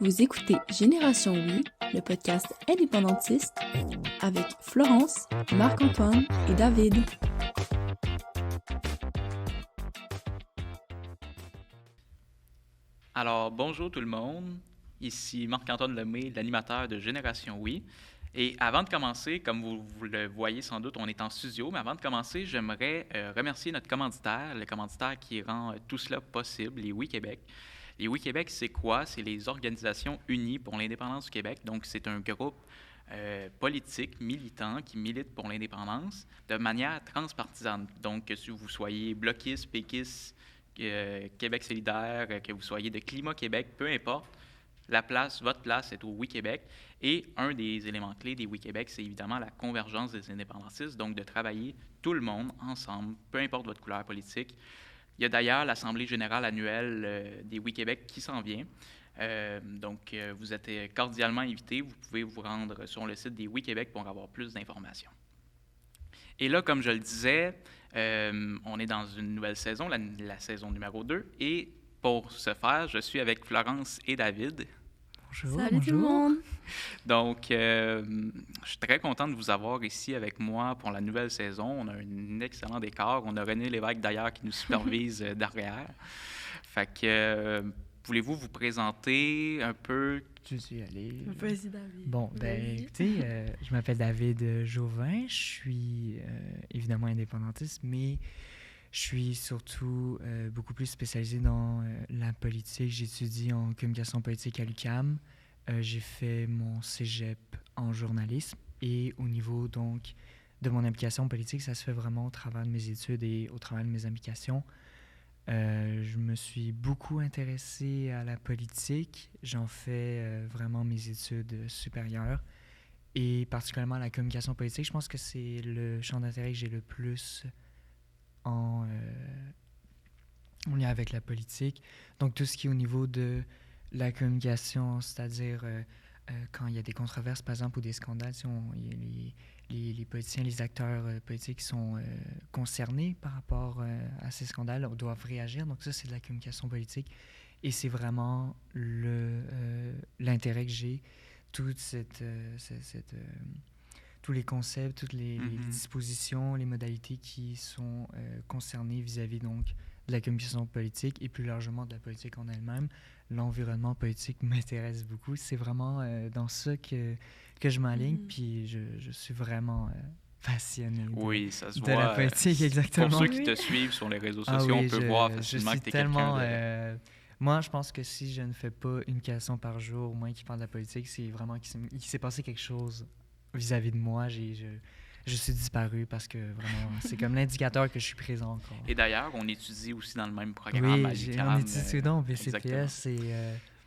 Vous écoutez Génération Oui, le podcast indépendantiste avec Florence, Marc-Antoine et David. Alors, bonjour tout le monde. Ici Marc-Antoine Lemay, l'animateur de Génération Oui. Et avant de commencer, comme vous le voyez sans doute, on est en studio, mais avant de commencer, j'aimerais remercier notre commanditaire, le commanditaire qui rend tout cela possible, les Oui Québec. Les Oui Québec, c'est quoi? C'est les Organisations unies pour l'indépendance du Québec. Donc, c'est un groupe politique, militant, qui milite pour l'indépendance de manière transpartisane. Donc, que si vous soyez bloquiste, péquiste, Québec solidaire, que vous soyez de Climat Québec, peu importe, votre place est au Oui Québec. Et un des éléments clés des Oui Québec, c'est évidemment la convergence des indépendantistes, donc de travailler tout le monde ensemble, peu importe votre couleur politique. Il y a d'ailleurs l'Assemblée générale annuelle des Oui Québec qui s'en vient. Donc, vous êtes cordialement invités. Vous pouvez vous rendre sur le site des Oui Québec pour avoir plus d'informations. Et là, comme je le disais, on est dans une nouvelle saison, la saison numéro 2. Et pour ce faire, je suis avec Florence et David. Bonjour. Salut tout le monde! Donc, je suis très content de vous avoir ici avec moi pour la nouvelle saison. On a un excellent décor. On a René Lévesque d'ailleurs qui nous supervise derrière. Fait que, voulez-vous vous présenter un peu? Je suis allé. Vas-y, David. Bon, écoutez, je m'appelle David Jouvin. Je suis évidemment indépendantiste, mais je suis surtout beaucoup plus spécialisé dans la politique. J'étudie en communication politique à l'UQAM. J'ai fait mon cégep en journalisme et au niveau donc de mon implication politique, ça se fait vraiment au travers de mes études et au travers de mes implications. Je me suis beaucoup intéressé à la politique. J'en fais vraiment mes études supérieures et particulièrement à la communication politique. Je pense que c'est le champ d'intérêt que j'ai le plus en lien avec la politique. Donc, tout ce qui est au niveau de la communication, c'est-à-dire quand il y a des controverses, par exemple, ou des scandales, les politiciens, les acteurs politiques sont concernés par rapport à ces scandales, doivent réagir. Donc, ça, c'est de la communication politique. Et c'est vraiment l'intérêt que j'ai, toute tous les concepts, toutes les dispositions, les modalités qui sont concernées vis-à-vis donc de la communication politique et plus largement de la politique en elle-même. L'environnement politique m'intéresse beaucoup. C'est vraiment dans ça que je m'aligne, puis je suis vraiment passionné de la politique, exactement. Pour ceux qui te suivent sur les réseaux sociaux, on peut voir facilement que tu es quelqu'un de... Moi, je pense que si je ne fais pas une question par jour, au moins qui parle de la politique, c'est vraiment qu'il s'est passé quelque chose vis-à-vis de moi. Je suis disparu parce que vraiment, c'est comme l'indicateur que je suis présent encore. Et d'ailleurs, on étudie aussi dans le même programme à l'UQAM. Oui, on étudie donc BCPS.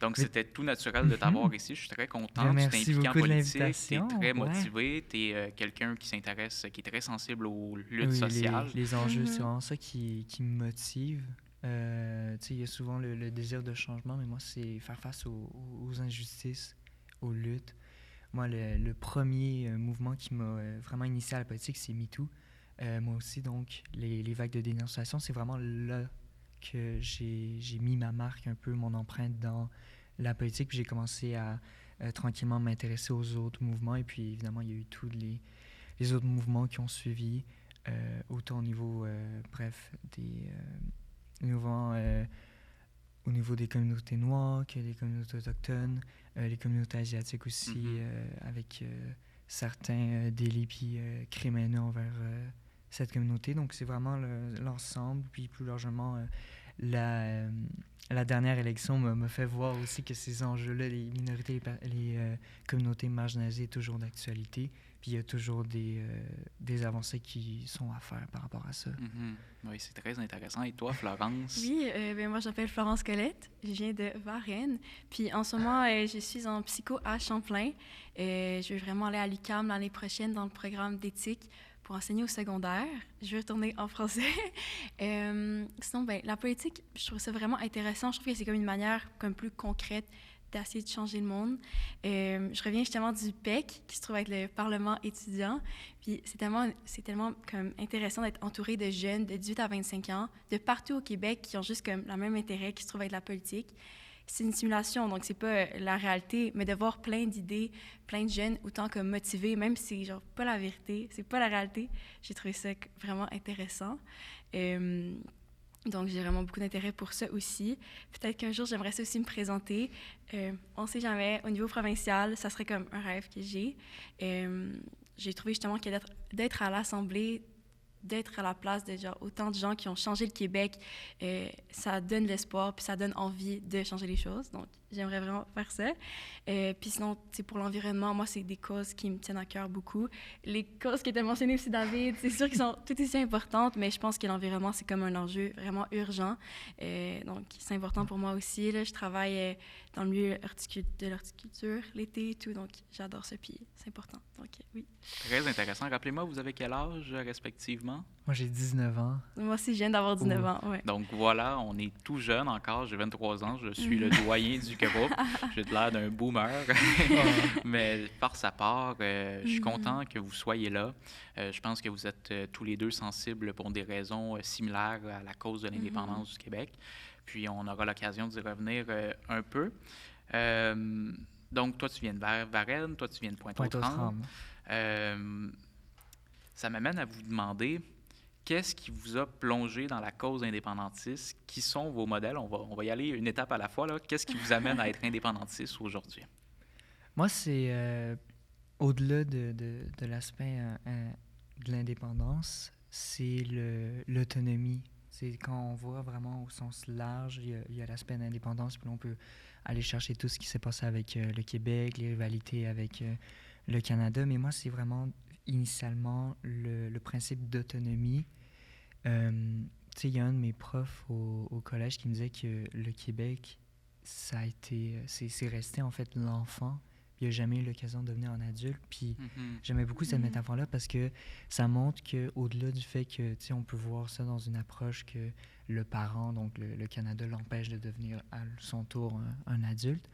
Donc, c'était tout naturel de t'avoir ici. Je suis très content. Tu t'es impliqué en politique, tu es très motivé, tu es quelqu'un qui s'intéresse, qui est très sensible aux luttes sociales. Les enjeux, c'est vraiment ça qui me motive. Il y a souvent le désir de changement, mais moi, c'est faire face aux injustices, aux luttes. Moi, le premier mouvement qui m'a vraiment initié à la politique, c'est MeToo. Moi aussi, donc, les vagues de dénonciation, c'est vraiment là que j'ai mis ma marque, un peu mon empreinte dans la politique. Puis j'ai commencé à tranquillement m'intéresser aux autres mouvements. Et puis, évidemment, il y a eu tous les autres mouvements qui ont suivi, autant au niveau, des mouvements... au niveau des communautés noires, que des communautés autochtones, les communautés asiatiques aussi, avec certains délits puis crimes haineux envers cette communauté. Donc, c'est vraiment l'ensemble. Puis, plus largement, la dernière élection m'a fait voir aussi que ces enjeux-là, les minorités, les communautés marginalisées, sont toujours d'actualité. Puis il y a toujours des avancées qui sont à faire par rapport à ça. Oui, c'est très intéressant. Et toi, Florence? Oui, moi, je m'appelle Florence Colette. Je viens de Varennes. Puis en ce moment, je suis en psycho à Champlain. Je vais vraiment aller à l'UQAM l'année prochaine dans le programme d'éthique pour enseigner au secondaire. Je vais retourner en français. Sinon, la politique, je trouve ça vraiment intéressant. Je trouve que c'est comme une manière comme plus concrète d'essayer de changer le monde. Je reviens justement du PEC, qui se trouve être le Parlement étudiant. Puis c'est tellement comme intéressant d'être entouré de jeunes de 18 à 25 ans, de partout au Québec, qui ont juste comme le même intérêt, qui se trouvent être la politique. C'est une simulation, donc c'est pas la réalité, mais de voir plein d'idées, plein de jeunes autant comme motivés, même si c'est genre pas la vérité, c'est pas la réalité. J'ai trouvé ça vraiment intéressant. Donc, j'ai vraiment beaucoup d'intérêt pour ça aussi. Peut-être qu'un jour, j'aimerais ça aussi me présenter. On ne sait jamais, au niveau provincial, ça serait comme un rêve que j'ai. J'ai trouvé justement que d'être à l'Assemblée, d'être à la place de genre, autant de gens qui ont changé le Québec, ça donne l'espoir, puis ça donne envie de changer les choses. Donc, j'aimerais vraiment faire ça. Puis sinon, pour l'environnement, moi, c'est des causes qui me tiennent à cœur beaucoup. Les causes qui étaient mentionnées aussi, David, c'est sûr qu'elles sont toutes aussi importantes, mais je pense que l'environnement, c'est comme un enjeu vraiment urgent. Donc, c'est important pour moi aussi. Là, je travaille dans le milieu de l'horticulture l'été et tout, donc j'adore ça, puis c'est important. Donc, oui. Très intéressant. Rappelez-moi, vous avez quel âge respectivement? Moi, j'ai 19 ans. Moi aussi, je viens d'avoir 19 ans, ouais. Donc voilà, on est tout jeune encore. J'ai 23 ans. Je suis le doyen du groupe. J'ai l'air d'un boomer. Mais par sa part, je suis content que vous soyez là. Je pense que vous êtes tous les deux sensibles pour des raisons similaires à la cause de l'indépendance du Québec. Puis on aura l'occasion d'y revenir un peu. Donc toi, tu viens de Varennes, toi, tu viens de Pointe-aux-Trembles. Ça m'amène à vous demander... Qu'est-ce qui vous a plongé dans la cause indépendantiste? Qui sont vos modèles? On va y aller une étape à la fois. Là. Qu'est-ce qui vous amène à être indépendantiste aujourd'hui? Moi, c'est au-delà de l'aspect de l'indépendance, c'est l'autonomie. C'est quand on voit vraiment au sens large, il y a l'aspect d'indépendance, puis on peut aller chercher tout ce qui s'est passé avec le Québec, les rivalités avec le Canada. Mais moi, c'est vraiment... initialement le principe d'autonomie. Tu sais, il y a un de mes profs au collège qui me disait que le Québec, c'est resté en fait l'enfant. Il n'a jamais eu l'occasion de devenir un adulte. Puis j'aimais beaucoup cette métaphore-là parce que ça montre qu'au-delà du fait que, tu sais, on peut voir ça dans une approche que le parent, donc le Canada, l'empêche de devenir à son tour un adulte.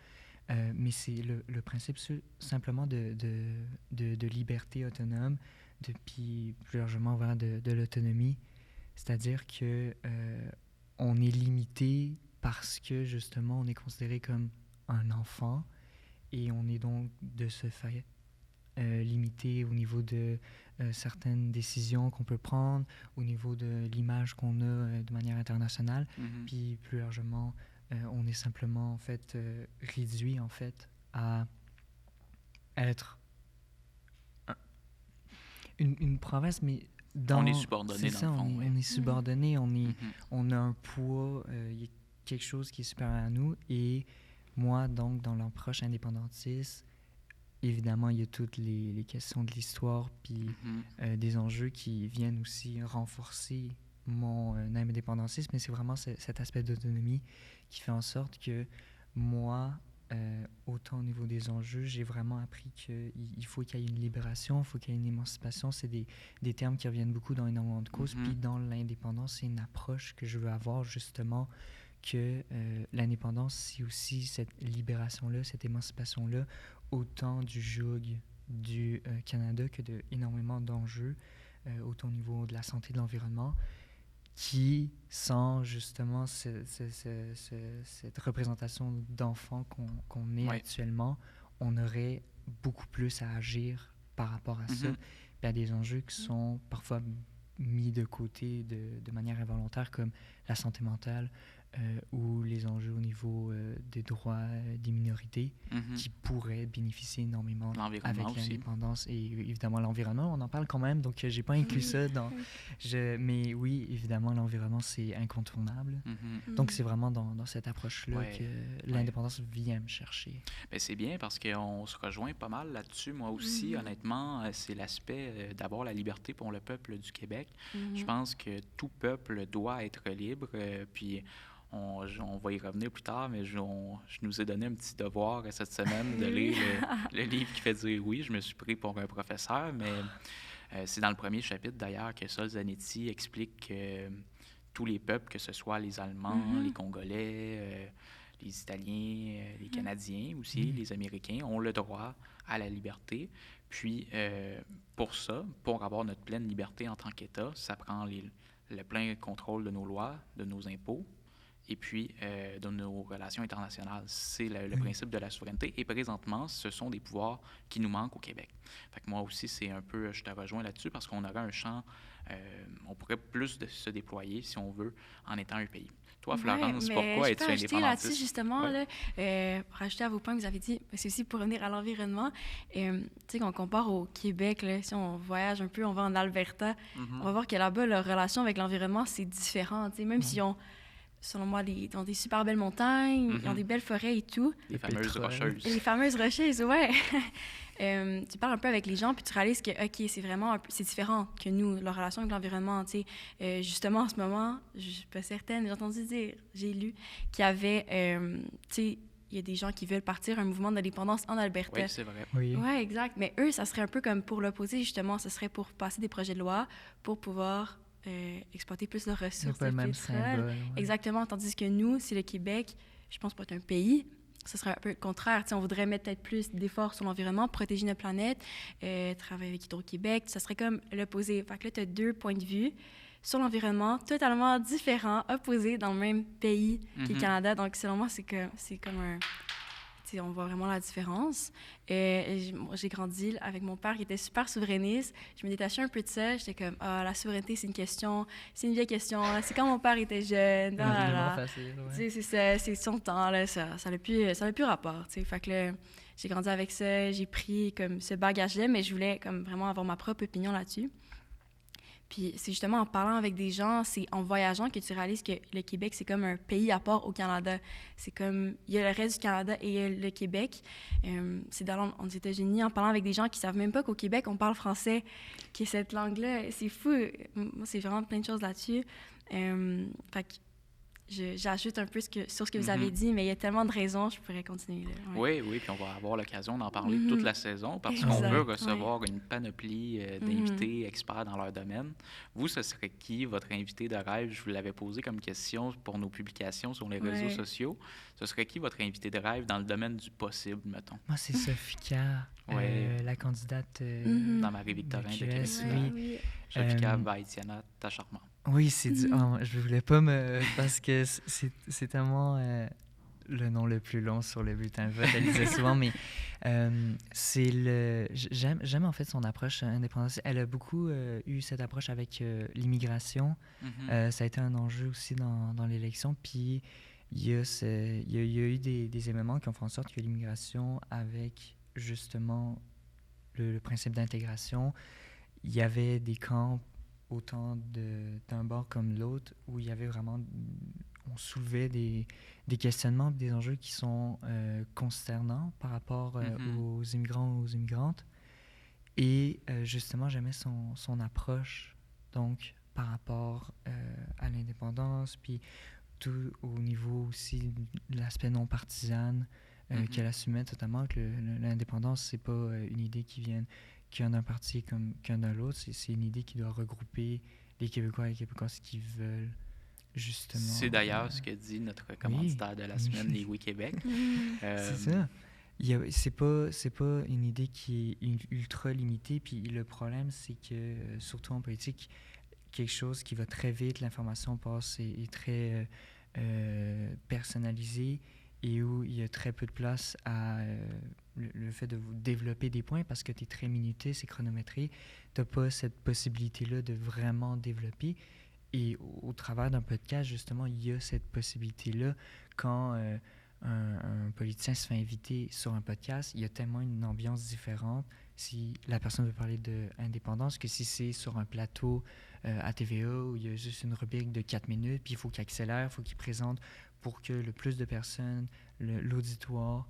Mais c'est le principe simplement de liberté autonome, puis plus largement vers de l'autonomie. C'est-à-dire que on est limité parce que, justement, on est considéré comme un enfant et on est donc de ce fait limité au niveau de certaines décisions qu'on peut prendre, au niveau de l'image qu'on a de manière internationale, puis plus largement... on est simplement, en fait, réduit, en fait, à être une province, mais dans... On est subordonné, dans le fond. On est subordonné, on a un poids, il y a quelque chose qui est supérieur à nous. Et moi, donc, dans l'approche indépendantiste, évidemment, il y a toutes les questions de l'histoire, puis des enjeux qui viennent aussi renforcer mon indépendantisme, mais c'est vraiment cet aspect d'autonomie qui fait en sorte que moi, autant au niveau des enjeux, j'ai vraiment appris qu'il faut qu'il y ait une libération, il faut qu'il y ait une émancipation. C'est des termes qui reviennent beaucoup dans énormément de causes. Puis dans l'indépendance, c'est une approche que je veux avoir, justement, que l'indépendance, c'est aussi cette libération-là, cette émancipation-là, autant du joug du Canada que d'énormément d'enjeux, autant au niveau de la santé, de l'environnement, qui, sans justement cette représentation d'enfants qu'on est actuellement, on aurait beaucoup plus à agir par rapport à ça. Il y a des enjeux qui sont parfois mis de côté de manière involontaire, comme la santé mentale ou les enjeux au niveau des droits des minorités qui pourraient bénéficier énormément avec l'indépendance et évidemment l'environnement. On en parle quand même, donc j'ai pas inclus ça dans... mais oui, évidemment, l'environnement, c'est incontournable. Donc c'est vraiment dans cette approche-là que l'indépendance vient me chercher. Bien, c'est bien parce qu'on se rejoint pas mal là-dessus. Moi aussi, honnêtement, c'est l'aspect d'avoir la liberté pour le peuple du Québec. Je pense que tout peuple doit être libre, puis... On va y revenir plus tard, mais je nous ai donné un petit devoir cette semaine de lire le livre qui fait dire oui. Je me suis pris pour un professeur, mais c'est dans le premier chapitre d'ailleurs que Sol Zanetti explique que tous les peuples, que ce soit les Allemands, les Congolais, les Italiens, les Canadiens aussi, les Américains ont le droit à la liberté. Puis, pour ça, pour avoir notre pleine liberté en tant qu'État, ça prend le plein contrôle de nos lois, de nos impôts, et puis de nos relations internationales. C'est le principe de la souveraineté. Et présentement, ce sont des pouvoirs qui nous manquent au Québec. Fait que moi aussi, c'est un peu, je te rejoins là-dessus, parce qu'on aurait un champ, on pourrait plus se déployer, si on veut, en étant un pays. Toi, Florence, pourquoi es-tu indépendantiste? Là-dessus, justement, pour rajouter à vos points que vous avez dit, c'est aussi pour revenir à l'environnement. Tu sais, quand on compare au Québec, là, si on voyage un peu, on va en Alberta, on va voir que là-bas, leur relation avec l'environnement, c'est différent. Tu sais, même si on... Selon moi, ils ont des super belles montagnes, ils ont des belles forêts et tout. Les fameuses rocheuses. Les fameuses rocheuses, ouais. Tu parles un peu avec les gens, puis tu réalises que, OK, c'est différent que nous, leur relation avec l'environnement, tu sais. Justement, en ce moment, je suis pas certaine, j'ai entendu dire, j'ai lu qu'il y avait, tu sais, il y a des gens qui veulent partir un mouvement d'indépendance en Alberta. Oui, c'est vrai. Oui, exact. Mais eux, ça serait un peu comme pour l'opposé, justement. Ce serait pour passer des projets de loi pour pouvoir... exploiter plus leurs ressources. C'est pas le même symbole. Ouais. Exactement. Tandis que nous, si le Québec, je pense, pour être un pays, ce serait un peu le contraire. T'sais, on voudrait mettre peut-être plus d'efforts sur l'environnement, protéger notre planète, travailler avec Hydro-Québec. Ça serait comme l'opposé. Fait que là, tu as deux points de vue sur l'environnement totalement différents, opposés dans le même pays qui est le Canada. Donc, selon moi, c'est comme un... on voit vraiment la différence. J'ai grandi avec mon père qui était super souverainiste. Je me détachais un peu de ça. J'étais comme, la souveraineté, c'est une vieille question. C'est quand mon père était jeune. Facile, ouais. C'est son temps. Là, ça n'a plus rapport. T'sais. Fait que là, j'ai grandi avec ça. J'ai pris comme ce bagage-là, mais je voulais comme vraiment avoir ma propre opinion là-dessus. Puis c'est justement en parlant avec des gens, c'est en voyageant que tu réalises que le Québec, c'est comme un pays à part au Canada. C'est comme, il y a le reste du Canada et il y a le Québec. C'est dans aux États-Unis, en parlant avec des gens qui savent même pas qu'au Québec, on parle français, que cette langue-là, c'est fou. Moi, c'est vraiment plein de choses là-dessus. Fait que j'ajoute un peu sur ce que vous avez dit, mais il y a tellement de raisons, je pourrais continuer. Là. Ouais. Oui, puis on va avoir l'occasion d'en parler toute la saison parce qu'on veut recevoir une panoplie d'invités experts dans leur domaine. Vous, ce serait qui, votre invité de rêve? Je vous l'avais posé comme question pour nos publications sur les réseaux sociaux. Ce serait qui, votre invité de rêve dans le domaine du possible, mettons? Moi, c'est Sophika, la candidate dans Marie-Victorin de Québec. Oui. Sophika Baïtiana Tacharmant. Oui, c'est je voulais pas parce que c'est tellement le nom le plus long sur le bulletin de vote, elle disait souvent, mais j'aime en fait son approche indépendante. Elle a beaucoup eu cette approche avec l'immigration. Ça a été un enjeu aussi dans l'élection. Puis il y a eu des éléments qui ont fait en sorte que l'immigration, avec justement le principe d'intégration, il y avait des camps autant d'un bord comme de l'autre, où il y avait vraiment... On soulevait des questionnements, des enjeux qui sont consternants par rapport aux immigrants, aux immigrantes. Et justement, j'aimais son approche, donc, par rapport à l'indépendance, puis tout au niveau aussi de l'aspect non partisan qu'elle assumait totalement, que l'indépendance, c'est pas une idée qui vient d'un parti comme qu'un de l'autre, c'est une idée qui doit regrouper les Québécois et les Québécoises qui veulent justement... C'est d'ailleurs ce que dit notre commanditaire de la semaine, les Oui Québec. C'est ça. C'est pas une idée qui est ultra limitée, puis le problème, c'est que, surtout en politique, quelque chose qui va très vite, l'information passe et est très personnalisée, et où il y a très peu de place à le fait de vous développer des points parce que tu es très minuté, c'est chronométré. Tu n'as pas cette possibilité-là de vraiment développer. Et au travers d'un podcast, justement, il y a cette possibilité-là. Quand un politicien se fait inviter sur un podcast, il y a tellement une ambiance différente si la personne veut parler d'indépendance que si c'est sur un plateau à TVA où il y a juste une rubrique de 4 minutes, puis il faut qu'il accélère, il faut qu'il présente pour que le plus de personnes, l'auditoire,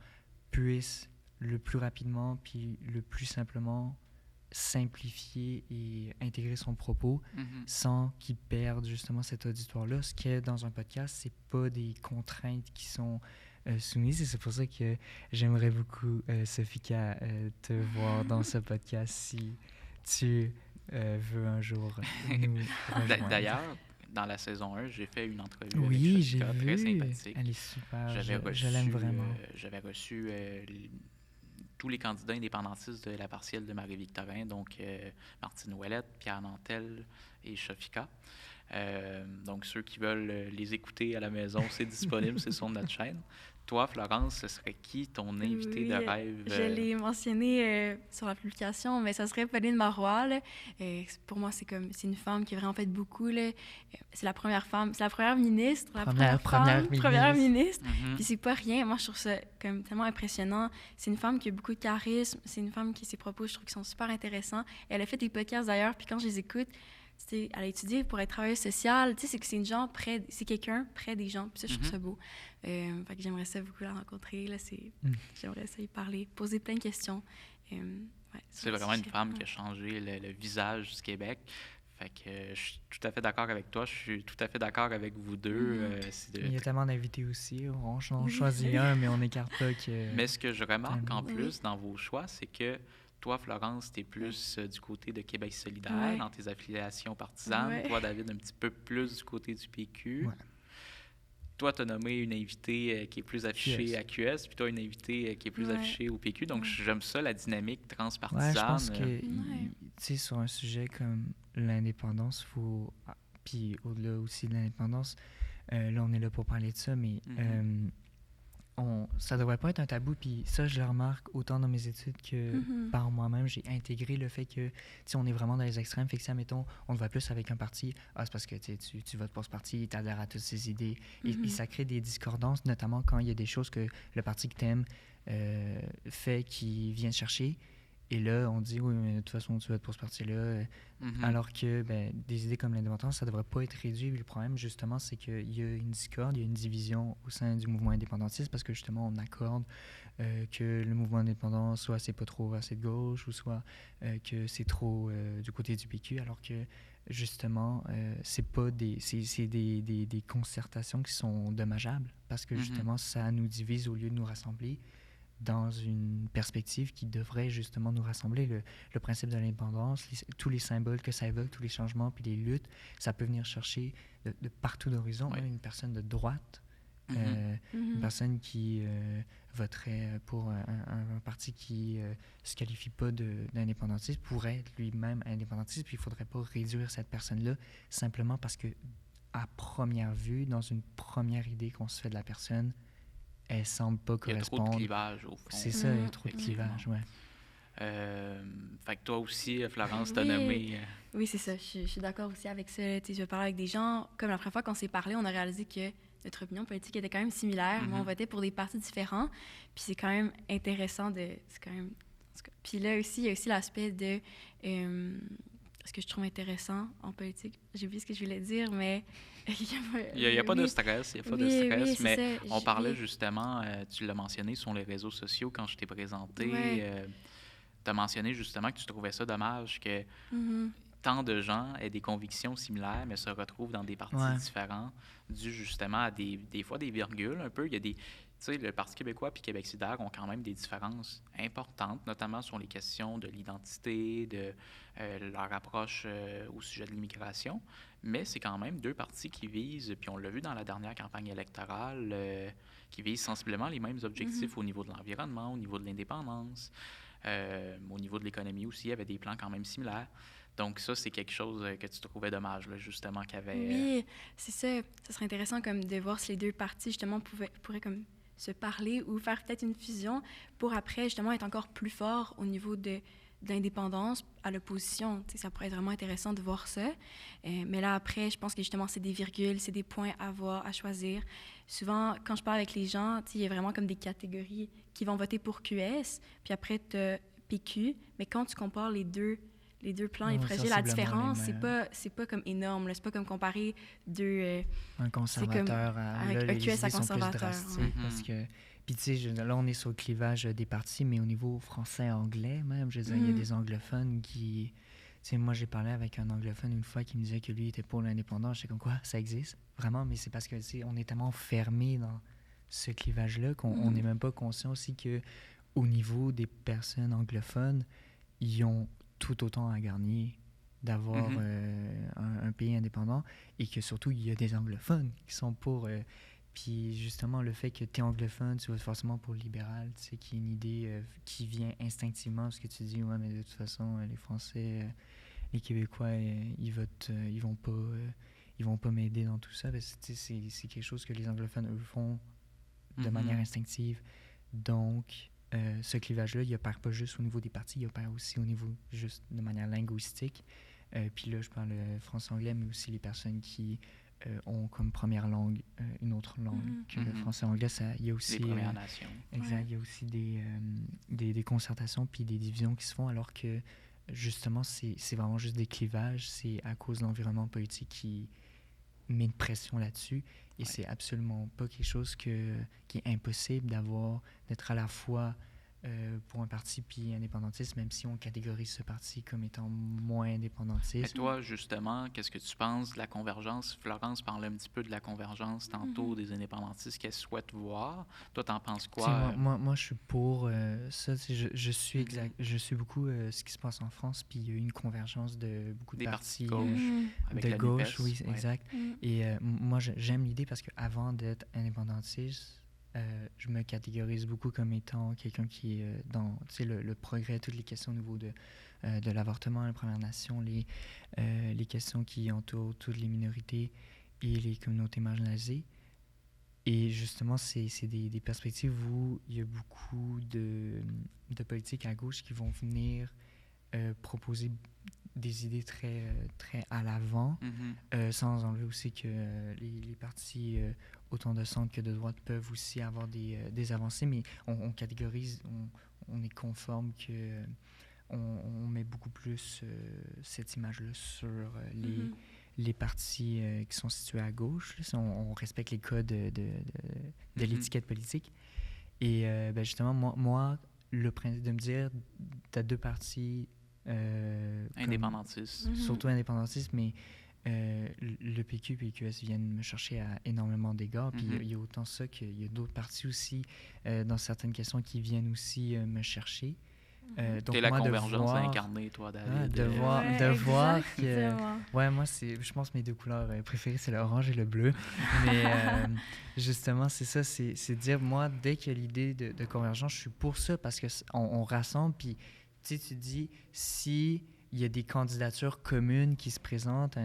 puisse le plus rapidement puis le plus simplement simplifier et intégrer son propos sans qu'il perde justement cet auditoire-là. Ce qui est dans un podcast, c'est pas des contraintes qui sont soumises, et c'est pour ça que j'aimerais beaucoup, Sophika, te voir dans ce podcast si tu veux un jour nous rejoindre. D'ailleurs, dans la saison 1, j'ai fait une entrevue Oui, avec j'ai Shofika, très vu. sympathique. Elle est super. J'avais Je l'aime reçu, vraiment. tous les candidats indépendantistes de la partielle de Marie-Victorin, donc Martine Ouellette, Pierre Nantel et Shofika. Donc, ceux qui veulent les écouter à la maison, c'est disponible, c'est sur notre chaîne. Toi, Florence, ce serait qui ton invité de rêve? Je l'ai mentionné sur la publication, mais ça serait Pauline Marois. Là. Pour moi, c'est une femme qui a vraiment fait beaucoup. Là. C'est la première femme, c'est la première ministre, première ministre. Mm-hmm. Puis c'est pas rien. Moi, je trouve ça comme tellement impressionnant. C'est une femme qui a beaucoup de charisme. C'est une femme qui ses propos, je trouve qu'ils sont super intéressants. Elle a fait des podcasts d'ailleurs. Puis quand je les écoute, elle a étudié pour être travailleuse sociale. Tu sais, c'est que c'est quelqu'un près des gens. Puis ça, je trouve ça beau. Fait que j'aimerais ça beaucoup la rencontrer. Là, j'aimerais ça y parler, poser plein de questions. C'est vraiment une femme qui a changé le visage du Québec. Fait que je suis tout à fait d'accord avec toi. Je suis tout à fait d'accord avec vous deux. Il y a tellement d'invités aussi. On choisit un, mais on n'écarte pas que... Mais ce que je remarque en plus dans vos choix, c'est que toi, Florence, tu es plus du côté de Québec solidaire dans tes affiliations partisanes. Toi, David, un petit peu plus du côté du PQ. Ouais. Toi, tu as nommé une invitée qui est plus affichée à QS, puis toi, une invitée qui est plus affichée au PQ. Donc, j'aime ça, la dynamique transpartisane. Je pense que, tu sais, sur un sujet comme l'indépendance, puis au-delà aussi de l'indépendance, là, on est là pour parler de ça, mais ça devrait pas être un tabou. Puis ça, je le remarque autant dans mes études que par moi-même. J'ai intégré le fait que, tu sais, on est vraiment dans les extrêmes. Fait que si, admettons, on te voit plus avec un parti, c'est parce que tu votes pour ce parti, tu adhères à toutes ces idées. Et ça crée des discordances, notamment quand il y a des choses que le parti que t'aimes fait qui vient chercher. Et là, on dit, oui, mais de toute façon, tu votes pour ce parti-là. Alors que des idées comme l'indépendance, ça ne devrait pas être réduit. Le problème, justement, c'est qu'il y a une discorde, il y a une division au sein du mouvement indépendantiste parce que, justement, on accorde que le mouvement indépendant, soit c'est pas trop assez de gauche ou soit que c'est trop du côté du PQ, alors que, justement, c'est des concertations qui sont dommageables parce que, justement, ça nous divise au lieu de nous rassembler dans une perspective qui devrait justement nous rassembler. Le principe de l'indépendance, tous les symboles que ça évoque, tous les changements puis les luttes, ça peut venir chercher de partout d'horizon. Même une personne de droite, une personne qui voterait pour un parti qui se qualifie pas d'indépendantiste pourrait être lui-même indépendantiste, puis il faudrait pas réduire cette personne-là simplement parce que, à première vue, dans une première idée qu'on se fait de la personne, elle semble pas correspondre. Il y a trop de clivage, au fond. C'est ça, il y a trop de clivage, ouais. Fait que toi aussi, Florence, t'as nommé... Oui, c'est ça. Je suis d'accord aussi avec ça. Je vais parler avec des gens. Comme la première fois qu'on s'est parlé, on a réalisé que notre opinion politique était quand même similaire, mais on votait pour des partis différents. Puis c'est quand même intéressant de... Puis là aussi, il y a aussi l'aspect de... ce que je trouve intéressant en politique. J'ai oublié ce que je voulais dire, mais... Il n'y a pas de stress, mais on parlait justement, tu l'as mentionné sur les réseaux sociaux quand je t'ai présenté, tu as mentionné justement que tu trouvais ça dommage que tant de gens aient des convictions similaires, mais se retrouvent dans des partis différents, dû justement à des fois des virgules un peu. Il y a des... Tu sais, le Parti québécois et Québec solidaire ont quand même des différences importantes, notamment sur les questions de l'identité, de leur approche au sujet de l'immigration. Mais c'est quand même deux partis qui visent, puis on l'a vu dans la dernière campagne électorale, qui visent sensiblement les mêmes objectifs au niveau de l'environnement, au niveau de l'indépendance, au niveau de l'économie aussi. Il y avait des plans quand même similaires. Donc ça, c'est quelque chose que tu trouvais dommage, là, justement, qu'il y avait... Oui, c'est ça. Ça serait intéressant comme de voir si les deux partis, justement, pourraient comme se parler ou faire peut-être une fusion pour après, justement, être encore plus fort au niveau de l'indépendance à l'opposition. Tu sais, ça pourrait être vraiment intéressant de voir ça. Mais là, après, je pense que, justement, c'est des virgules, c'est des points à choisir. Souvent, quand je parle avec les gens, tu sais, il y a vraiment comme des catégories qui vont voter pour QS, puis après, tu as PQ. Mais quand tu compares les deux plans, les projets, la différence, c'est pas comme énorme. C'est pas comme comparer deux... un conservateur avec un QS à conservateur. Parce que... Puis tu sais, là, on est sur le clivage des partis, mais au niveau français-anglais même, je veux dire, il y a des anglophones qui... Tu sais, moi, j'ai parlé avec un anglophone une fois qui me disait que lui était pour l'indépendance. J'étais comme, quoi, ça existe? Vraiment, mais c'est parce que, tu sais, on est tellement fermé dans ce clivage-là qu'on n'est même pas conscient aussi qu'au niveau des personnes anglophones, ils ont tout autant à gagner d'avoir un pays indépendant et que surtout, il y a des anglophones qui sont pour... puis justement, le fait que tu es anglophone, tu votes forcément pour le libéral, tu sais, qui est une idée qui vient instinctivement, parce que tu dis, ouais, mais de toute façon, les Français, les Québécois, ils votent, ils vont pas m'aider dans tout ça. C'est quelque chose que les anglophones, eux, font de manière instinctive. Donc, ce clivage-là, il opère pas juste au niveau des partis, il opère aussi au niveau juste de manière linguistique. Puis là, je parle français-anglais, mais aussi les personnes qui ont comme première langue une autre langue que le français-anglais. Il y a aussi... Les Premières Nations. Exact. Il y a aussi des concertations puis des divisions qui se font, alors que, justement, c'est vraiment juste des clivages. C'est à cause de l'environnement politique qui met une pression là-dessus. Et c'est absolument pas quelque chose qui est impossible d'être à la fois pour un parti puis indépendantiste, même si on catégorise ce parti comme étant moins indépendantiste. Et toi, justement, qu'est-ce que tu penses de la convergence? Florence parlait un petit peu de la convergence tantôt des indépendantistes qu'elle souhaite voir. Toi, t'en penses quoi? Moi, je suis pour ça. Je suis beaucoup ce qui se passe en France, puis il y a eu une convergence de beaucoup de partis de gauche, avec de la gauche, NUPES, oui, exact. Et moi, j'aime l'idée parce qu'avant d'être indépendantiste, je me catégorise beaucoup comme étant quelqu'un qui est dans le progrès, toutes les questions au niveau de l'avortement, les Premières Nations, les questions qui entourent toutes les minorités et les communautés marginalisées. Et justement, c'est des perspectives où il y a beaucoup de politiques à gauche qui vont venir proposer des idées très, très à l'avant, sans enlever aussi que les partis autant de centre que de droite peuvent aussi avoir des avancées, mais on catégorise, on est conforme que on met beaucoup plus cette image-là sur les partis qui sont situés à gauche. Là, on respecte les codes de l'étiquette politique. Et justement, moi, le principe de me dire, tu as deux partis indépendantistes. Surtout indépendantistes, mais le PQ et le PQS viennent me chercher à énormément d'égards. Puis il y a autant ça qu'il y a d'autres partis aussi, dans certaines questions, qui viennent aussi me chercher. Donc t'es la convergence incarnée, toi, David. De voir que... Ouais, moi, je pense que mes deux couleurs préférées, c'est l'orange et le bleu. Mais justement, c'est ça, c'est de dire, moi, dès qu'il y a l'idée de convergence, je suis pour ça, parce qu'on rassemble, puis tu dis, si il y a des candidatures communes qui se présentent,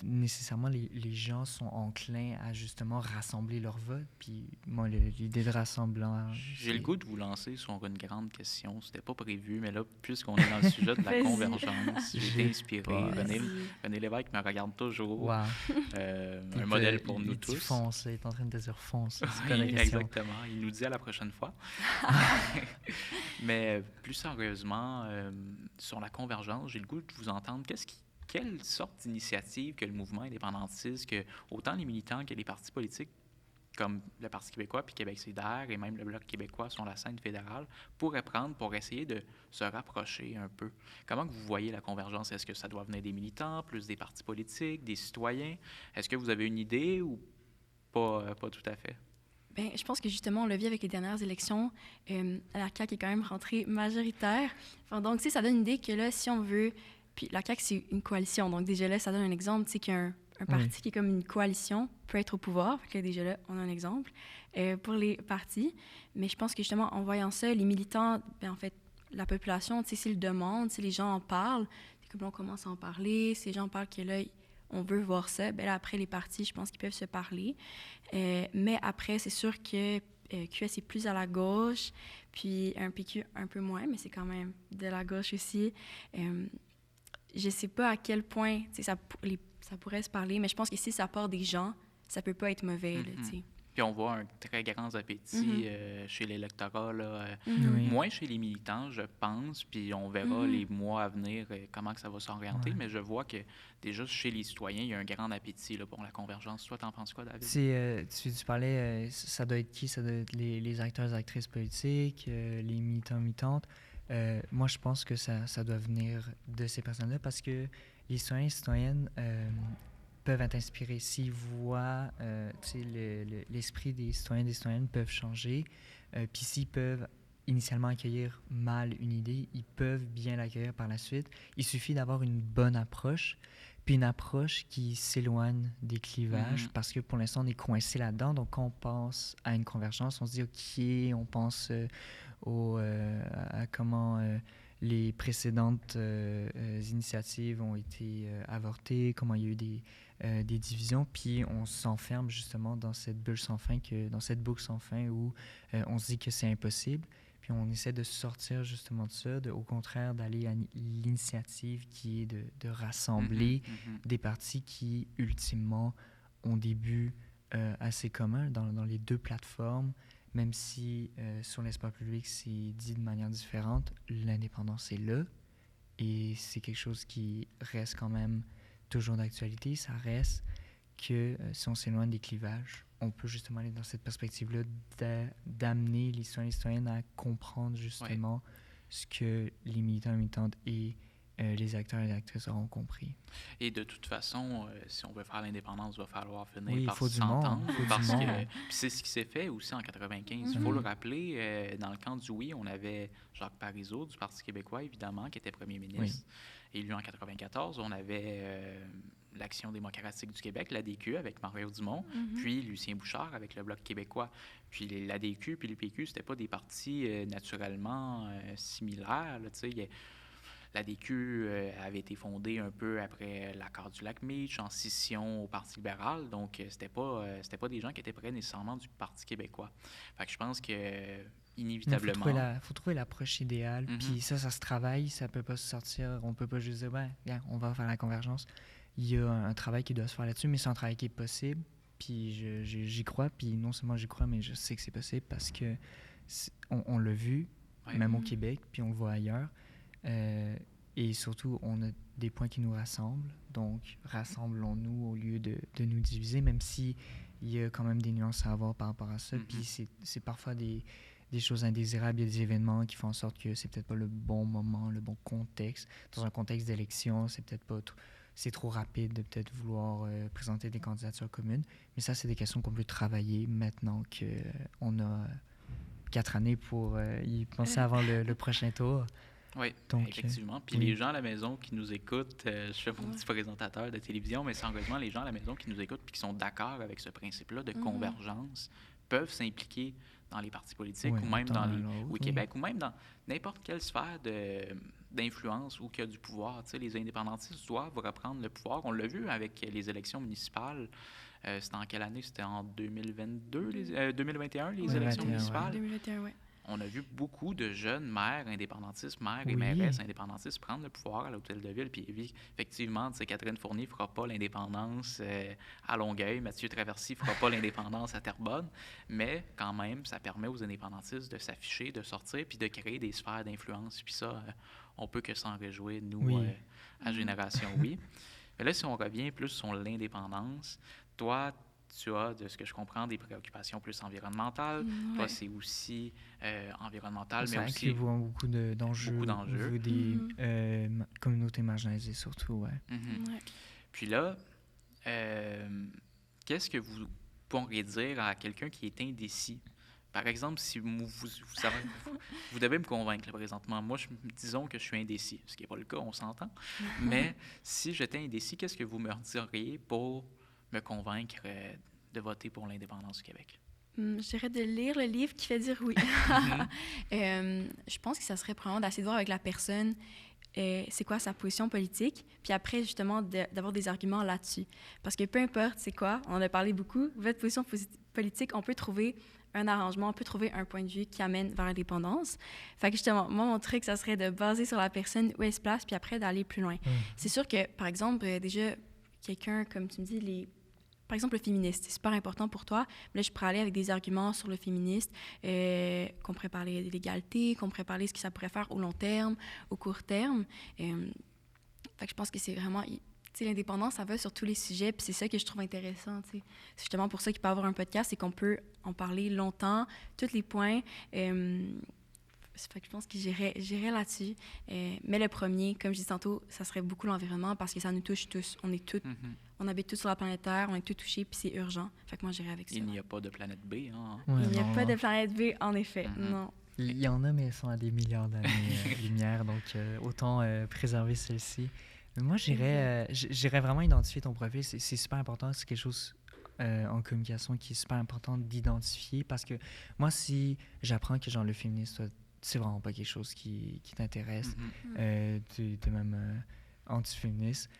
nécessairement, les gens sont enclins à justement rassembler leur vote. Puis moi, l'idée de rassemblement... J'ai le goût de vous lancer sur une grande question. C'était pas prévu, mais là, puisqu'on est dans le sujet de la convergence, j'ai été inspiré. René Lévesque me regarde toujours. Wow. Un modèle pour nous tous. Fonce, il est en train de dire fonce. Oui, exactement. Il nous dit à la prochaine fois. Mais plus sérieusement, sur la convergence, j'ai le goût de vous entendre. Quelle sorte d'initiative que le mouvement indépendantiste, que autant les militants que les partis politiques, comme le Parti québécois puis Québec solidaire et même le Bloc québécois sur la scène fédérale, pourraient prendre pour essayer de se rapprocher un peu? Comment que vous voyez la convergence? Est-ce que ça doit venir des militants, plus des partis politiques, des citoyens? Est-ce que vous avez une idée ou pas tout à fait? Bien, je pense que justement, on l'a vu avec les dernières élections, la CAQ est quand même rentrée majoritaire. Enfin, donc, ça donne une idée que là, si on veut... Puis la CAQ, c'est une coalition. Donc, déjà là, ça donne un exemple, tu sais, qu'un parti qui est comme une coalition peut être au pouvoir. Fait que là, déjà là, on a un exemple pour les partis. Mais je pense que justement, en voyant ça, les militants, en fait, la population, tu sais, s'ils le demandent, si les gens en parlent, comme là, on commence à en parler, si les gens parlent que là, on veut voir ça, bien là, après, les partis, je pense qu'ils peuvent se parler. Mais après, c'est sûr que QS est plus à la gauche, puis un PQ un peu moins, mais c'est quand même de la gauche aussi. Je sais pas à quel point ça pourrait se parler, mais je pense que si ça part des gens, ça peut pas être mauvais. Là, puis on voit un très grand appétit chez l'électorat, moins chez les militants, je pense, puis on verra les mois à venir comment que ça va s'orienter, mais je vois que déjà chez les citoyens, il y a un grand appétit là, pour la convergence. Toi, t'en penses quoi, David? Tu parlais, ça doit être qui? Ça doit être les acteurs et actrices politiques, les militants, militantes. Moi, je pense que ça doit venir de ces personnes-là parce que les citoyens et citoyennes peuvent être inspirés. S'ils voient l'esprit des citoyens et des citoyennes peuvent changer, puis s'ils peuvent initialement accueillir mal une idée, ils peuvent bien l'accueillir par la suite. Il suffit d'avoir une bonne approche, puis une approche qui s'éloigne des clivages, parce que pour l'instant, on est coincé là-dedans. Donc, quand on pense à une convergence, on se dit, OK, on pense à comment les précédentes initiatives ont été avortées, comment il y a eu des divisions, puis on s'enferme justement dans cette bulle sans fin, dans cette boucle sans fin où on se dit que c'est impossible. Puis on essaie de sortir justement de ça, au contraire d'aller à l'initiative qui est de rassembler des partis qui, ultimement, ont des buts assez communs dans les deux plateformes, même si sur l'espace public, c'est dit de manière différente, l'indépendance est là, et c'est quelque chose qui reste quand même toujours d'actualité. Ça reste que si on s'éloigne des clivages, on peut justement aller dans cette perspective-là d'amener les citoyens et les citoyennes à comprendre justement ce que les militants et militantes et les acteurs et les actrices auront compris. Et de toute façon, si on veut faire l'indépendance, il va falloir finir Oui, par faut s'entendre. Parce du que monde. c'est ce qui s'est fait aussi en 95. Il faut le rappeler, dans le camp du oui, on avait Jacques Parizeau du Parti québécois, évidemment, qui était premier ministre, élu en 94. On avait l'Action démocratique du Québec, l'ADQ, avec Mario Dumont, puis Lucien Bouchard avec le Bloc québécois. Puis l'ADQ puis le PQ, c'était pas des partis naturellement similaires. L'ADQ avait été fondée un peu après l'accord du Lac-Meech, en scission au Parti libéral. Donc, c'était pas des gens qui étaient près nécessairement du Parti québécois. Fait que je pense que, inévitablement... Il faut trouver l'approche idéale. Puis ça se travaille. Ça peut pas se sortir. On peut pas juste dire, on va faire la convergence. Il y a un travail qui doit se faire là-dessus, mais c'est un travail qui est possible. Puis j'y crois. Puis non seulement j'y crois, mais je sais que c'est possible parce que on l'a vu, même au Québec, puis on le voit ailleurs. Et surtout, on a des points qui nous rassemblent. Donc, rassemblons-nous au lieu de nous diviser, même s'il y a quand même des nuances à avoir par rapport à ça. Puis c'est parfois des choses indésirables. Il y a des événements qui font en sorte que c'est peut-être pas le bon moment, le bon contexte. Dans un contexte d'élection, c'est peut-être pas... C'est trop rapide de peut-être vouloir présenter des candidatures communes. Mais ça, c'est des questions qu'on peut travailler maintenant qu'on a 4 années pour y penser avant le prochain tour. Oui, donc, effectivement. Puis les gens à la maison qui nous écoutent, je fais mon petit présentateur de télévision, mais sérieusement, les gens à la maison qui nous écoutent et qui sont d'accord avec ce principe-là de convergence peuvent s'impliquer dans les partis politiques ou même dans les Québec ou même dans n'importe quelle sphère d'influence où il y a du pouvoir. Tu sais, les indépendantistes doivent reprendre le pouvoir. On l'a vu avec les élections municipales. C'était en quelle année? C'était en 2022, 2021, les élections municipales? 2021, oui. On a vu beaucoup de jeunes maires indépendantistes, maires et mairesses indépendantistes prendre le pouvoir à l'Hôtel de Ville. Puis effectivement, Catherine Fournier ne fera pas l'indépendance à Longueuil, Mathieu Traversy ne fera pas l'indépendance à Terrebonne, mais quand même, ça permet aux indépendantistes de s'afficher, de sortir, puis de créer des sphères d'influence. Puis ça, on peut que s'en réjouir, nous, à Génération Oui. Mais là, si on revient plus sur l'indépendance, toi, tu as, de ce que je comprends, des préoccupations plus environnementales. Toi, c'est aussi environnemental, mais aussi... Ça inclut beaucoup d'enjeux au niveau des communautés marginalisées, surtout, Puis là, qu'est-ce que vous pourriez dire à quelqu'un qui est indécis? Par exemple, si vous devez me convaincre là, présentement. Moi, disons que je suis indécis, ce qui n'est pas le cas, on s'entend. Mais si j'étais indécis, qu'est-ce que vous me diriez pour me convaincre de voter pour l'indépendance du Québec? Je dirais de lire le livre qui fait dire oui. Je pense que ça serait probablement d'essayer de voir avec la personne c'est quoi sa position politique, puis après, justement, d'avoir des arguments là-dessus. Parce que peu importe c'est quoi, on en a parlé beaucoup, votre position politique, on peut trouver un arrangement, on peut trouver un point de vue qui amène vers l'indépendance. Fait que justement, moi, mon truc, ça serait de baser sur la personne où elle se place, puis après, d'aller plus loin. C'est sûr que, par exemple, déjà, quelqu'un, comme tu me dis, par exemple, le féministe, c'est super important pour toi. Mais là, je pourrais aller avec des arguments sur le féministe, qu'on pourrait parler de l'égalité, qu'on pourrait parler de ce que ça pourrait faire au long terme, au court terme. Fait que je pense que c'est vraiment... l'indépendance, ça va sur tous les sujets, puis c'est ça que je trouve intéressant. C'est justement pour ça qu'il peut y avoir un podcast, c'est qu'on peut en parler longtemps, tous les points. Fait que je pense que j'irais là-dessus. Mais le premier, comme je disais tantôt, ça serait beaucoup l'environnement parce que ça nous touche tous. On habite tous sur la planète Terre, on est tous touchés, puis c'est urgent. Fait que moi, j'irais avec ça. Il n'y a pas de planète B, hein? Il n'y a pas de planète B, en effet, non. Il y en a, mais elles sont à des milliards d'années-lumière, donc autant préserver celle-ci. Mais moi, j'irais vraiment identifier ton profil. C'est super important. C'est quelque chose en communication qui est super important d'identifier parce que moi, si j'apprends que genre le féminisme, toi, c'est vraiment pas quelque chose qui t'intéresse, t'es même anti-féministe,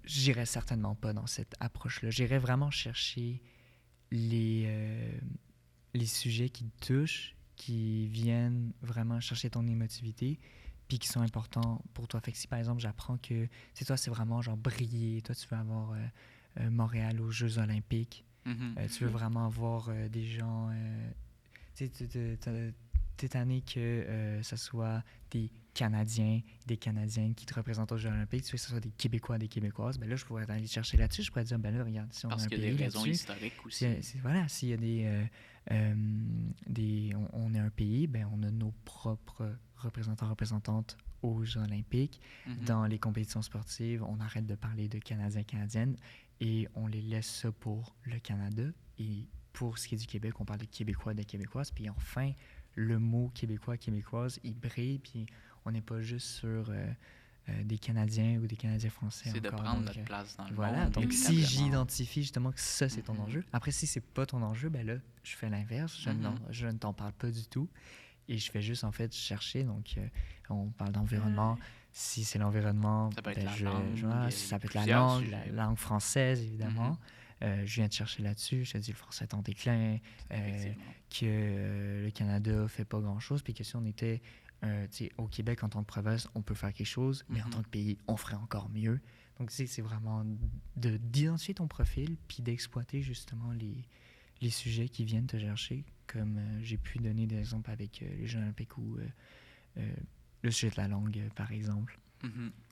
j'irais certainement pas dans cette approche-là. J'irais vraiment chercher les sujets qui te touchent, qui viennent vraiment chercher ton émotivité, puis qui sont importants pour toi. Fait que si, par exemple, j'apprends que, toi, c'est vraiment, genre, briller, toi, tu veux avoir Montréal aux Jeux olympiques, tu veux vraiment avoir des gens... tu sais, t'es tanné que ça soit des Canadiens, des Canadiennes qui te représentent aux Jeux olympiques, tu veux que ce soit des Québécois, des Québécoises, ben là, je pourrais aller chercher là-dessus, je pourrais dire, ben là, regarde, si on Parce a un qu'il y pays a des raisons là-dessus, historiques aussi. voilà, s'il y a on est un pays, ben on a nos propres représentants, représentantes aux Jeux olympiques. Dans les compétitions sportives, on arrête de parler de Canadiens, Canadiennes et on les laisse ça pour le Canada. Et pour ce qui est du Québec, on parle de Québécois, de Québécoises. Puis enfin, le mot Québécois, Québécoise, il brille. Puis on n'est pas juste sur des Canadiens ou des Canadiens français. C'est encore. de prendre Donc, notre place dans le voilà, monde. donc si évidemment. j'identifie justement que ça, c'est ton enjeu. Après, si c'est pas ton enjeu, ben là, je fais l'inverse. Je ne t'en parle pas du tout. Et je fais juste, en fait, chercher. Donc, on parle d'environnement. Si c'est l'environnement, ça peut être la langue. Ça peut être la langue française, évidemment. Je viens de chercher là-dessus. Je te dis, le français est en déclin, que le Canada fait pas grand-chose, puis que si on était au Québec, en tant que province, on peut faire quelque chose, mais en tant que pays, on ferait encore mieux. Donc, c'est vraiment d'identifier ton profil, puis d'exploiter justement les sujets qui viennent te chercher, comme j'ai pu donner des exemples avec les Jeux olympiques ou le sujet de la langue, par exemple.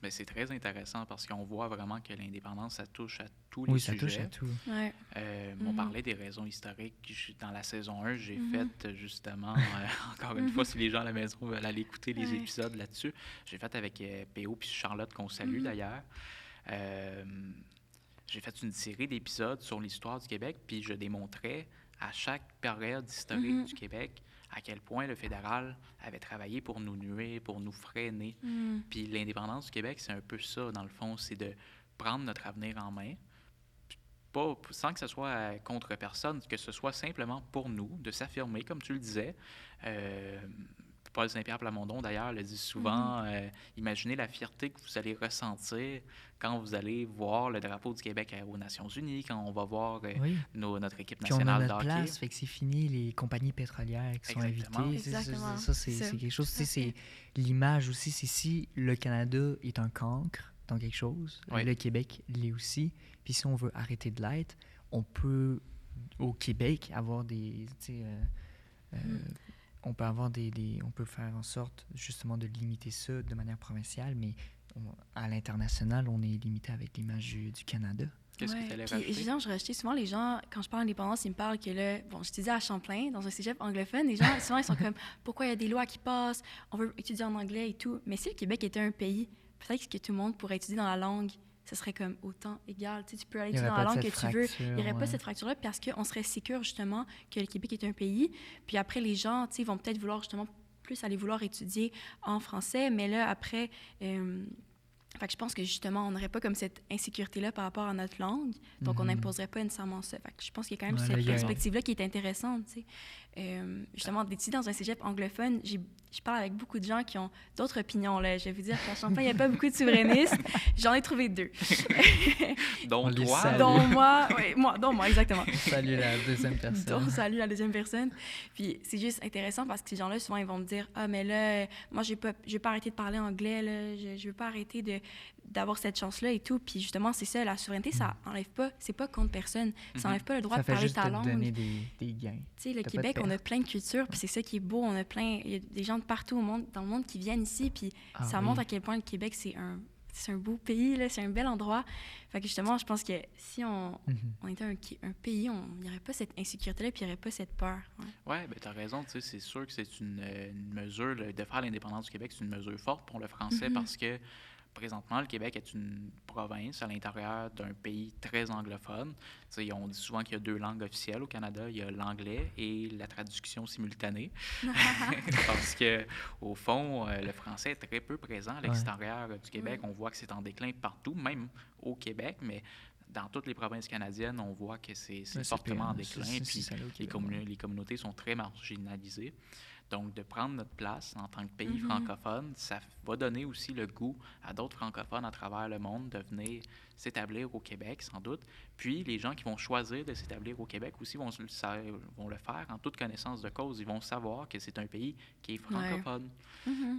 Mais c'est très intéressant parce qu'on voit vraiment que l'indépendance, ça touche à tous les sujets. Oui, ça touche à tout. Ouais. On parlait des raisons historiques. Dans la saison 1, j'ai fait justement, encore une fois, si les gens à la maison veulent aller écouter les épisodes là-dessus, j'ai fait avec PO puis Charlotte, qu'on salue d'ailleurs. J'ai fait une série d'épisodes sur l'histoire du Québec, puis je démontrais à chaque période historique du Québec à quel point le fédéral avait travaillé pour nous nuire, pour nous freiner. Puis l'indépendance du Québec, c'est un peu ça, dans le fond, c'est de prendre notre avenir en main, pas, sans que ce soit contre personne, que ce soit simplement pour nous, de s'affirmer, comme tu le disais. Paul Saint-Pierre Plamondon, d'ailleurs, le dit souvent, imaginez la fierté que vous allez ressentir quand vous allez voir le drapeau du Québec aux Nations Unies, quand on va voir notre équipe nationale de hockey. Puis on a notre place, fait que c'est fini, les compagnies pétrolières qui sont invitées. Exactement. Ça, c'est quelque chose, c'est l'image aussi, c'est si le Canada est un cancre dans quelque chose, le Québec l'est aussi, puis si on veut arrêter de l'être, on peut, au Québec, avoir des... on peut avoir on peut faire en sorte justement de limiter ça de manière provinciale, mais à l'international, on est limité avec l'image du Canada. Qu'est-ce que tu allais rajouter? Puis, je rajoutais souvent les gens, quand je parle d'indépendance, ils me parlent que là, bon, j'étudie à Champlain, dans un cégep anglophone, les gens, souvent, ils sont comme, pourquoi il y a des lois qui passent, on veut étudier en anglais et tout. Mais si le Québec était un pays, peut-être que tout le monde pourrait étudier dans la langue, ce serait comme autant égal. Tu peux aller étudier dans la langue que tu veux. Il n'y aurait pas cette fracture-là parce qu'on serait sûr, justement, que le Québec est un pays. Puis après, les gens, tu sais, vont peut-être vouloir, justement, plus aller vouloir étudier en français. Mais là, après... Fait que je pense que justement, on n'aurait pas comme cette insécurité-là par rapport à notre langue, donc on n'imposerait pas nécessairement ça. Fait que je pense qu'il y a quand même cette perspective-là qui est intéressante, tu sais. Justement, d'étudier dans un cégep anglophone, je parle avec beaucoup de gens qui ont d'autres opinions, là. Je vais vous dire qu'à Champlain, il n'y a pas beaucoup de souverainistes. J'en ai trouvé 2. Dont toi? Dont moi, exactement. Salut la deuxième personne. Salut la deuxième personne. Puis c'est juste intéressant parce que ces gens-là, souvent, ils vont me dire « Ah, mais là, moi, je vais pas arrêter de parler anglais, là. Je veux pas arrêter d'avoir cette chance-là et tout. » Puis justement, c'est ça, la souveraineté, ça enlève pas, c'est pas contre personne. Ça enlève pas le droit de parler ta langue. Ça fait juste te donner des gains. Tu sais, le Québec, on a plein de cultures, puis c'est ça qui est beau. Il y a des gens de partout dans le monde qui viennent ici, puis ça montre à quel point le Québec, c'est un beau pays, là, c'est un bel endroit. Fait que justement, je pense que si on était un pays, il n'y aurait pas cette insécurité-là, puis il n'y aurait pas cette peur. Oui, ben, tu as raison. Tu sais, c'est sûr que c'est une mesure, de faire l'indépendance du Québec, c'est une mesure forte pour le français parce que présentement, le Québec est une province à l'intérieur d'un pays très anglophone. On dit souvent qu'il y a 2 langues officielles au Canada. Il y a l'anglais et la traduction simultanée. Parce que, au fond, le français est très peu présent à l'extérieur du Québec. On voit que c'est en déclin partout, même au Québec, mais dans toutes les provinces canadiennes, on voit que c'est fortement en déclin. Puis les communautés sont très marginalisées. Donc, de prendre notre place en tant que pays francophone, ça va donner aussi le goût à d'autres francophones à travers le monde de venir s'établir au Québec, sans doute. Puis, les gens qui vont choisir de s'établir au Québec aussi vont le faire en toute connaissance de cause. Ils vont savoir que c'est un pays qui est francophone.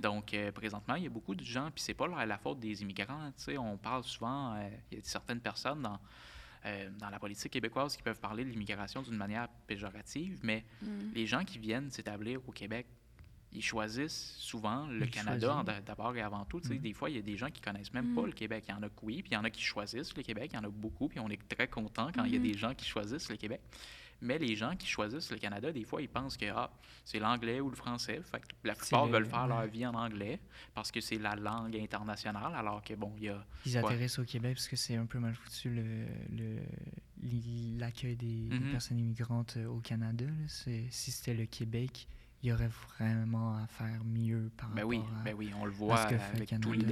Donc, présentement, il y a beaucoup de gens, puis c'est pas la faute des immigrants. On parle souvent, il y a certaines personnes dans la politique québécoise qui peuvent parler de l'immigration d'une manière péjorative, mais les gens qui viennent s'établir au Québec, ils choisissent souvent le Canada d'abord et avant tout. Des fois, il y a des gens qui connaissent même pas le Québec. Il y en a que oui, puis il y en a qui choisissent le Québec. Il y en a beaucoup, puis on est très content quand il y a des gens qui choisissent le Québec. Mais les gens qui choisissent le Canada, des fois, ils pensent que c'est l'anglais ou le français. Fait que la plupart veulent faire leur vie en anglais parce que c'est la langue internationale, alors que, bon, il y a... Ils atterrissent au Québec parce que c'est un peu mal foutu l'accueil des personnes immigrantes au Canada. Si c'était le Québec, il y aurait vraiment à faire mieux par rapport à... oui, on le voit avec tous les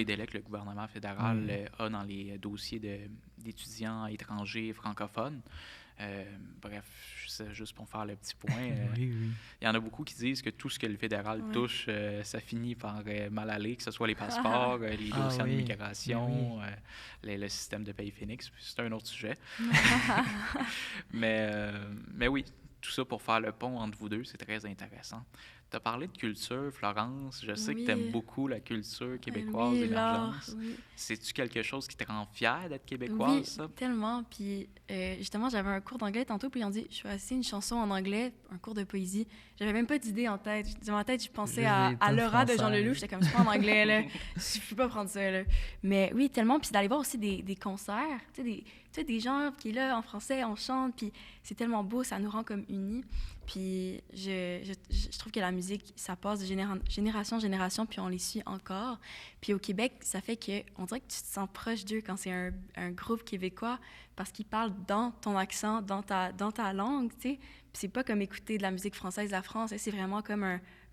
délais que le gouvernement fédéral a dans les dossiers d'étudiants étrangers francophones. Bref, juste pour faire le petit point, il y en a beaucoup qui disent que tout ce que le fédéral touche, ça finit par mal aller, que ce soit les passeports, les dossiers d'immigration, le système de paye Phoenix, c'est un autre sujet. mais oui, tout ça pour faire le pont entre vous deux, c'est très intéressant. Tu as parlé de culture, Florence. Je sais que tu aimes beaucoup la culture québécoise émergente. C'est-tu quelque chose qui te rend fière d'être québécoise, ça? Oui, tellement. Puis justement, j'avais un cours d'anglais tantôt, puis ils ont dit, je choisis une chanson en anglais, un cours de poésie. J'avais même pas d'idée en tête. Dans ma tête, je pensais à Laura de Jean Leloup. J'étais comme, je suis pas en anglais, là. Je peux pas prendre ça, là. Mais oui, tellement. Puis d'aller voir aussi des concerts, tu sais, des gens qui, là, en français, on chante, puis c'est tellement beau, ça nous rend comme unis. Puis je trouve que la musique, ça passe de génération en génération, puis on les suit encore. Puis au Québec, ça fait qu'on dirait que tu te sens proche d'eux quand c'est un groupe québécois, parce qu'ils parlent dans ton accent, dans ta langue, tu sais. Puis c'est pas comme écouter de la musique française à France, c'est vraiment comme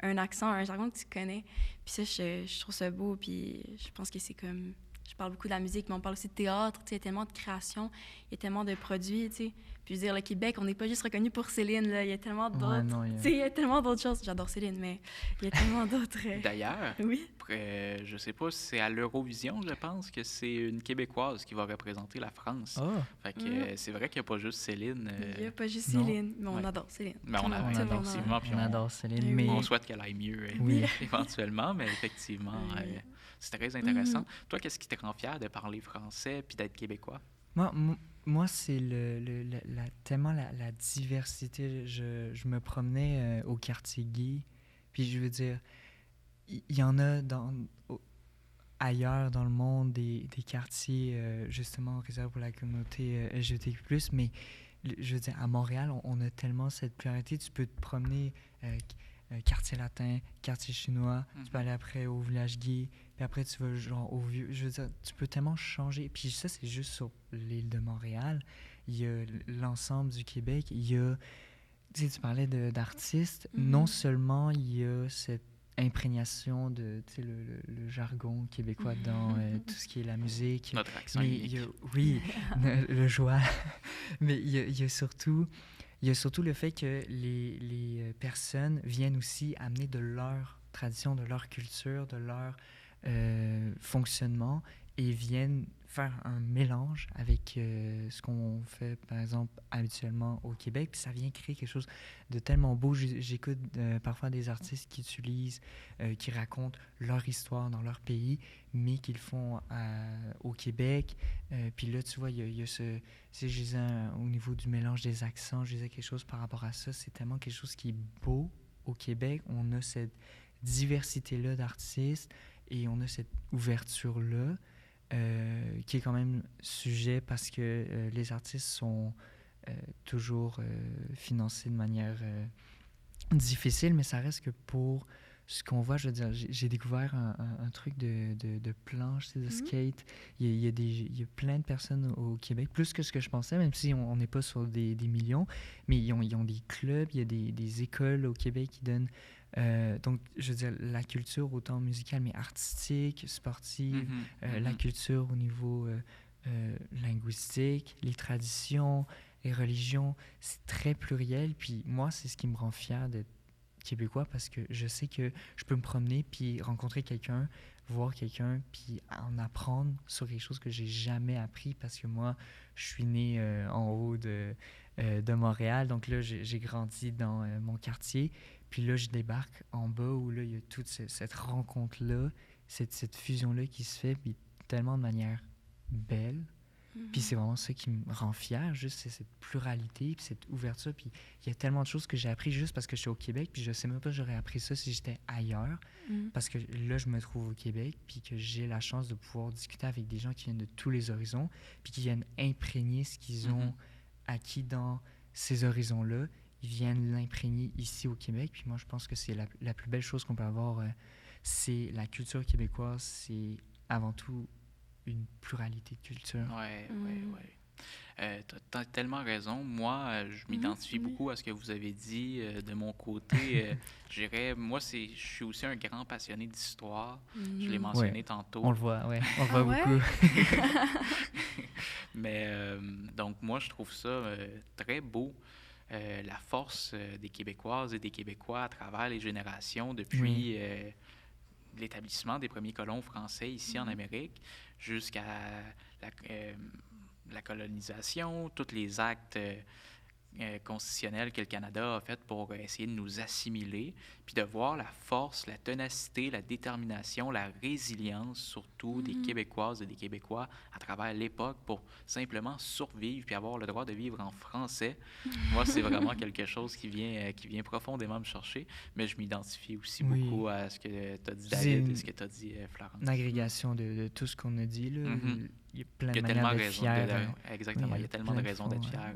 un accent, un jargon que tu connais. Puis ça, je trouve ça beau, puis je pense que c'est comme... Je parle beaucoup de la musique, mais on parle aussi de théâtre, tu sais, il y a tellement de créations, il y a tellement de produits, tu sais. Puis je veux dire, le Québec, on n'est pas juste reconnu pour Céline, là, il y a tellement d'autres... Tu sais, il y a tellement d'autres choses. J'adore Céline, mais il y a tellement d'autres... D'ailleurs, je sais pas si c'est à l'Eurovision, je pense, que c'est une Québécoise qui va représenter la France. Fait que c'est vrai qu'il n'y a pas juste Céline. Il n'y a pas juste Céline, mais on adore Céline. Mais on adore effectivement, puis on adore Céline, mais... On souhaite qu'elle aille mieux éventuellement, mais effectivement... c'est très intéressant. Toi, qu'est-ce qui te rend fier de parler français puis d'être québécois? Moi c'est tellement la diversité. Je me promenais au quartier gay, puis je veux dire, il y en a ailleurs dans le monde des quartiers justement réservés pour la communauté LGBTQ+, mais je veux dire, à Montréal, on a tellement cette pluralité. Tu peux te promener quartier latin, quartier chinois, tu peux aller après au village gay, puis après tu vas genre au vieux. Je veux dire, tu peux tellement changer. Puis ça, c'est juste sur l'île de Montréal. Il y a l'ensemble du Québec. Il y a, tu sais, tu parlais d'artistes. Non seulement il y a cette imprégnation de, tu sais, le jargon québécois dans tout ce qui est la musique. Notre accent unique. Le joie. Mais il y a surtout... Il y a surtout le fait que les personnes viennent aussi amener de leur tradition, de leur culture, de leur fonctionnement et viennent faire un mélange avec ce qu'on fait, par exemple, habituellement au Québec. Puis ça vient créer quelque chose de tellement beau. J'écoute parfois des artistes qui utilisent, qui racontent leur histoire dans leur pays, mais qu'ils font au Québec. Puis là, tu vois, il y a ce... Si je disais au niveau du mélange des accents, je disais quelque chose par rapport à ça. C'est tellement quelque chose qui est beau au Québec. On a cette diversité-là d'artistes et on a cette ouverture-là qui est quand même sujet parce que les artistes sont toujours financés de manière difficile, mais ça reste que pour ce qu'on voit, je veux dire, j'ai découvert un truc de planche, tu sais, de skate. Il y a plein de personnes au Québec, plus que ce que je pensais, même si on n'est pas sur des millions, mais ils ont des clubs, il y a des écoles au Québec qui donnent. Donc, je veux dire, la culture autant musicale, mais artistique, sportive, la culture au niveau linguistique, les traditions, les religions, c'est très pluriel. Puis moi, c'est ce qui me rend fier d'être québécois parce que je sais que je peux me promener puis rencontrer quelqu'un, voir quelqu'un puis en apprendre sur quelque chose que j'ai jamais appris parce que moi, je suis né en haut de Montréal. Donc là, j'ai grandi dans mon quartier. Puis là, je débarque en bas où là, il y a toute cette rencontre-là, cette fusion-là qui se fait, puis tellement de manière belle. Puis c'est vraiment ça qui me rend fier, juste c'est cette pluralité, puis cette ouverture. Puis il y a tellement de choses que j'ai appris juste parce que je suis au Québec, puis je sais même pas que j'aurais appris ça si j'étais ailleurs. Parce que là, je me trouve au Québec, puis que j'ai la chance de pouvoir discuter avec des gens qui viennent de tous les horizons, puis qui viennent imprégner ce qu'ils ont acquis dans ces horizons-là. Ils viennent l'imprégner ici au Québec. Puis moi, je pense que c'est la plus belle chose qu'on peut avoir. C'est la culture québécoise, c'est avant tout une pluralité de culture. Oui. Tu as tellement raison. Moi, je m'identifie beaucoup à ce que vous avez dit. De mon côté, je dirais, moi, je suis aussi un grand passionné d'histoire. Je l'ai mentionné tantôt. On le voit, ouais. On le voit beaucoup. Mais donc, moi, je trouve ça très beau. La force des Québécoises et des Québécois à travers les générations depuis l'établissement des premiers colons français ici en Amérique jusqu'à la colonisation, tous les actes constitutionnels que le Canada a fait pour essayer de nous assimiler, puis de voir la force, la ténacité, la détermination, la résilience surtout des Québécoises et des Québécois à travers l'époque pour simplement survivre puis avoir le droit de vivre en français. Moi, c'est vraiment quelque chose qui vient profondément me chercher, mais je m'identifie aussi beaucoup à ce que tu as dit, David, et ce que tu as dit, Florence. Une agrégation de tout ce qu'on a dit, là. Il y a plein de manières d'être fier. Exactement, il y a tellement de raisons d'être fier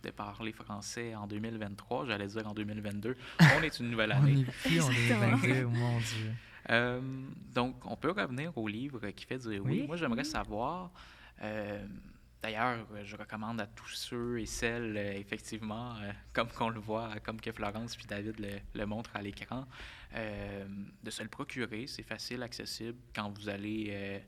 de parler français en 2023, j'allais dire en 2022. On est une nouvelle année. On n'est plus en 2022, mon Dieu. Donc, on peut revenir au livre qui fait dire oui. Moi, j'aimerais savoir, d'ailleurs, je recommande à tous ceux et celles, effectivement, comme qu'on le voit, comme que Florence puis David le montrent à l'écran, de se le procurer. C'est facile, accessible. Quand vous allez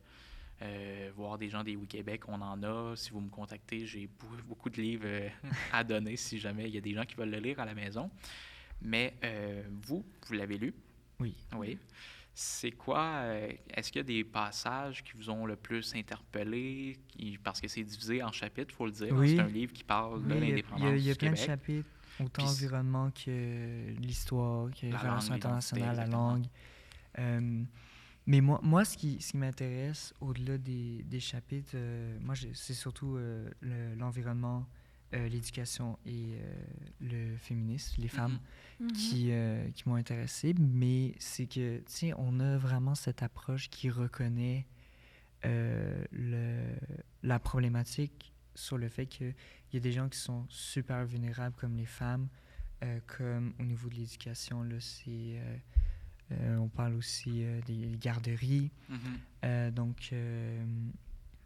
voir des gens des Québec, on en a. Si vous me contactez, j'ai beaucoup de livres à donner si jamais il y a des gens qui veulent le lire à la maison. Mais vous l'avez lu? Oui. Oui. C'est quoi, est-ce qu'il y a des passages qui vous ont le plus interpellé? Parce que c'est divisé en chapitres, il faut le dire. Oui. C'est un livre qui parle de l'indépendance du Québec. Il y a plein de chapitres, autant l'environnement que l'histoire, que les relations internationales, la langue. Mais moi ce qui m'intéresse au-delà des chapitres, c'est surtout l'environnement, l'éducation et le féminisme, les femmes qui m'ont intéressé. Mais c'est que, tu sais, on a vraiment cette approche qui reconnaît la problématique sur le fait qu'il y a des gens qui sont super vulnérables comme les femmes, comme au niveau de l'éducation, là, c'est... on parle aussi des garderies. Donc,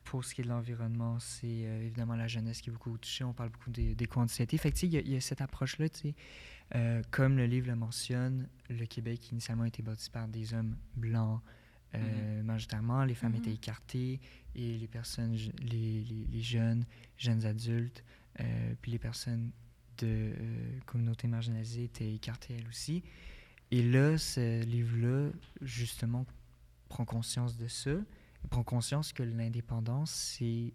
pour ce qui est de l'environnement, c'est évidemment la jeunesse qui est beaucoup touchée. On parle beaucoup des co-anxiétés. Fait que, tu sais, il y a cette approche-là, tu sais. Comme le livre le mentionne, le Québec initialement a été bâti par des hommes blancs, majoritairement. Les femmes étaient écartées et les personnes, les jeunes adultes, puis les personnes de communautés marginalisées étaient écartées elles aussi. Et là, ce livre-là, justement, prend conscience de ça. Il prend conscience que l'indépendance, c'est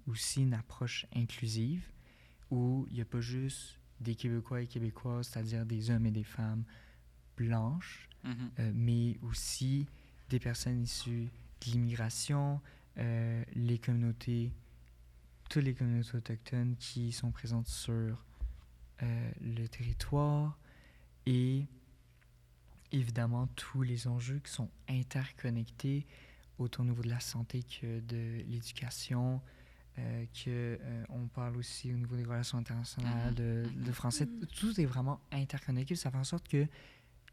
aussi une approche inclusive où il n'y a pas juste des Québécois et Québécoises, c'est-à-dire des hommes et des femmes blanches, mais aussi des personnes issues de l'immigration, les communautés, toutes les communautés autochtones qui sont présentes sur le territoire et évidemment tous les enjeux qui sont interconnectés autant au niveau de la santé que de l'éducation, on parle aussi au niveau des relations internationales, de français. Tout est vraiment interconnecté. Ça fait en sorte que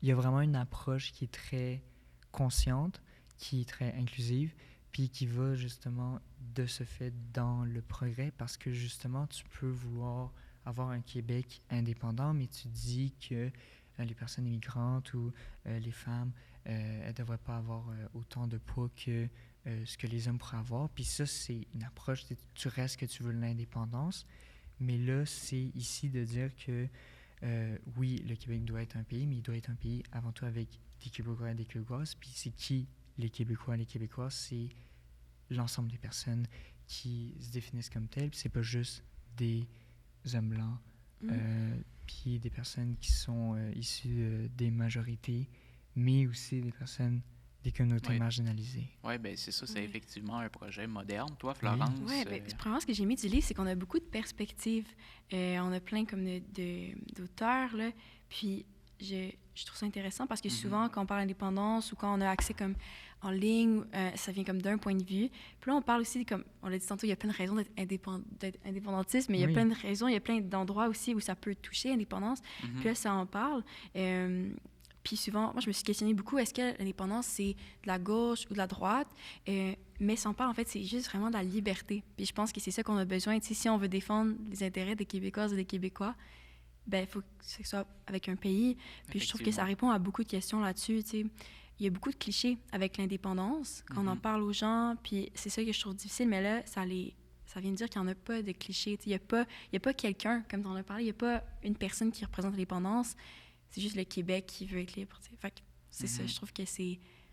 il y a vraiment une approche qui est très consciente, qui est très inclusive, puis qui va justement de ce fait dans le progrès, parce que justement, tu peux vouloir avoir un Québec indépendant, mais tu dis que les personnes immigrantes ou les femmes, elles ne devraient pas avoir autant de poids que ce que les hommes pourraient avoir. Puis ça, c'est une approche, tu restes que tu veux l'indépendance, mais là, c'est ici de dire que oui, le Québec doit être un pays, mais il doit être un pays avant tout avec des Québécois et des Québécoises. Puis c'est qui les Québécois et les Québécoises? C'est l'ensemble des personnes qui se définissent comme telles. Puis c'est pas juste des hommes blancs, puis des personnes qui sont issues des majorités, mais aussi des personnes des communautés marginalisées. Oui, bien c'est ça, c'est effectivement un projet moderne. Toi, Florence? Oui, premièrement, ce que j'ai aimé du livre, c'est qu'on a beaucoup de perspectives. On a plein comme d'auteurs, là. Puis je trouve ça intéressant parce que souvent, quand on parle d'indépendance ou quand on a accès comme en ligne, ça vient comme d'un point de vue. Puis là, on parle aussi, comme on l'a dit tantôt, il y a plein de raisons d'être indépendantiste, mais il y a plein de raisons, il y a plein d'endroits aussi où ça peut toucher l'indépendance. Puis là, ça en parle. Puis souvent, moi, je me suis questionnée beaucoup, est-ce que l'indépendance, c'est de la gauche ou de la droite? Mais sans part, en fait, c'est juste vraiment de la liberté. Puis je pense que c'est ça qu'on a besoin. Tu sais, si on veut défendre les intérêts des Québécoises et des Québécois, ben il faut que ce soit avec un pays. Puis je trouve que ça répond à beaucoup de questions là-dessus, tu sais. Il y a beaucoup de clichés avec l'indépendance, quand on en parle aux gens, puis c'est ça que je trouve difficile, mais là, ça vient de dire qu'il n'y en a pas de clichés. Il n'y a pas quelqu'un, comme tu en as parlé, il n'y a pas une personne qui représente l'indépendance. C'est juste le Québec qui veut être libre. Fait que c'est ça, je trouve que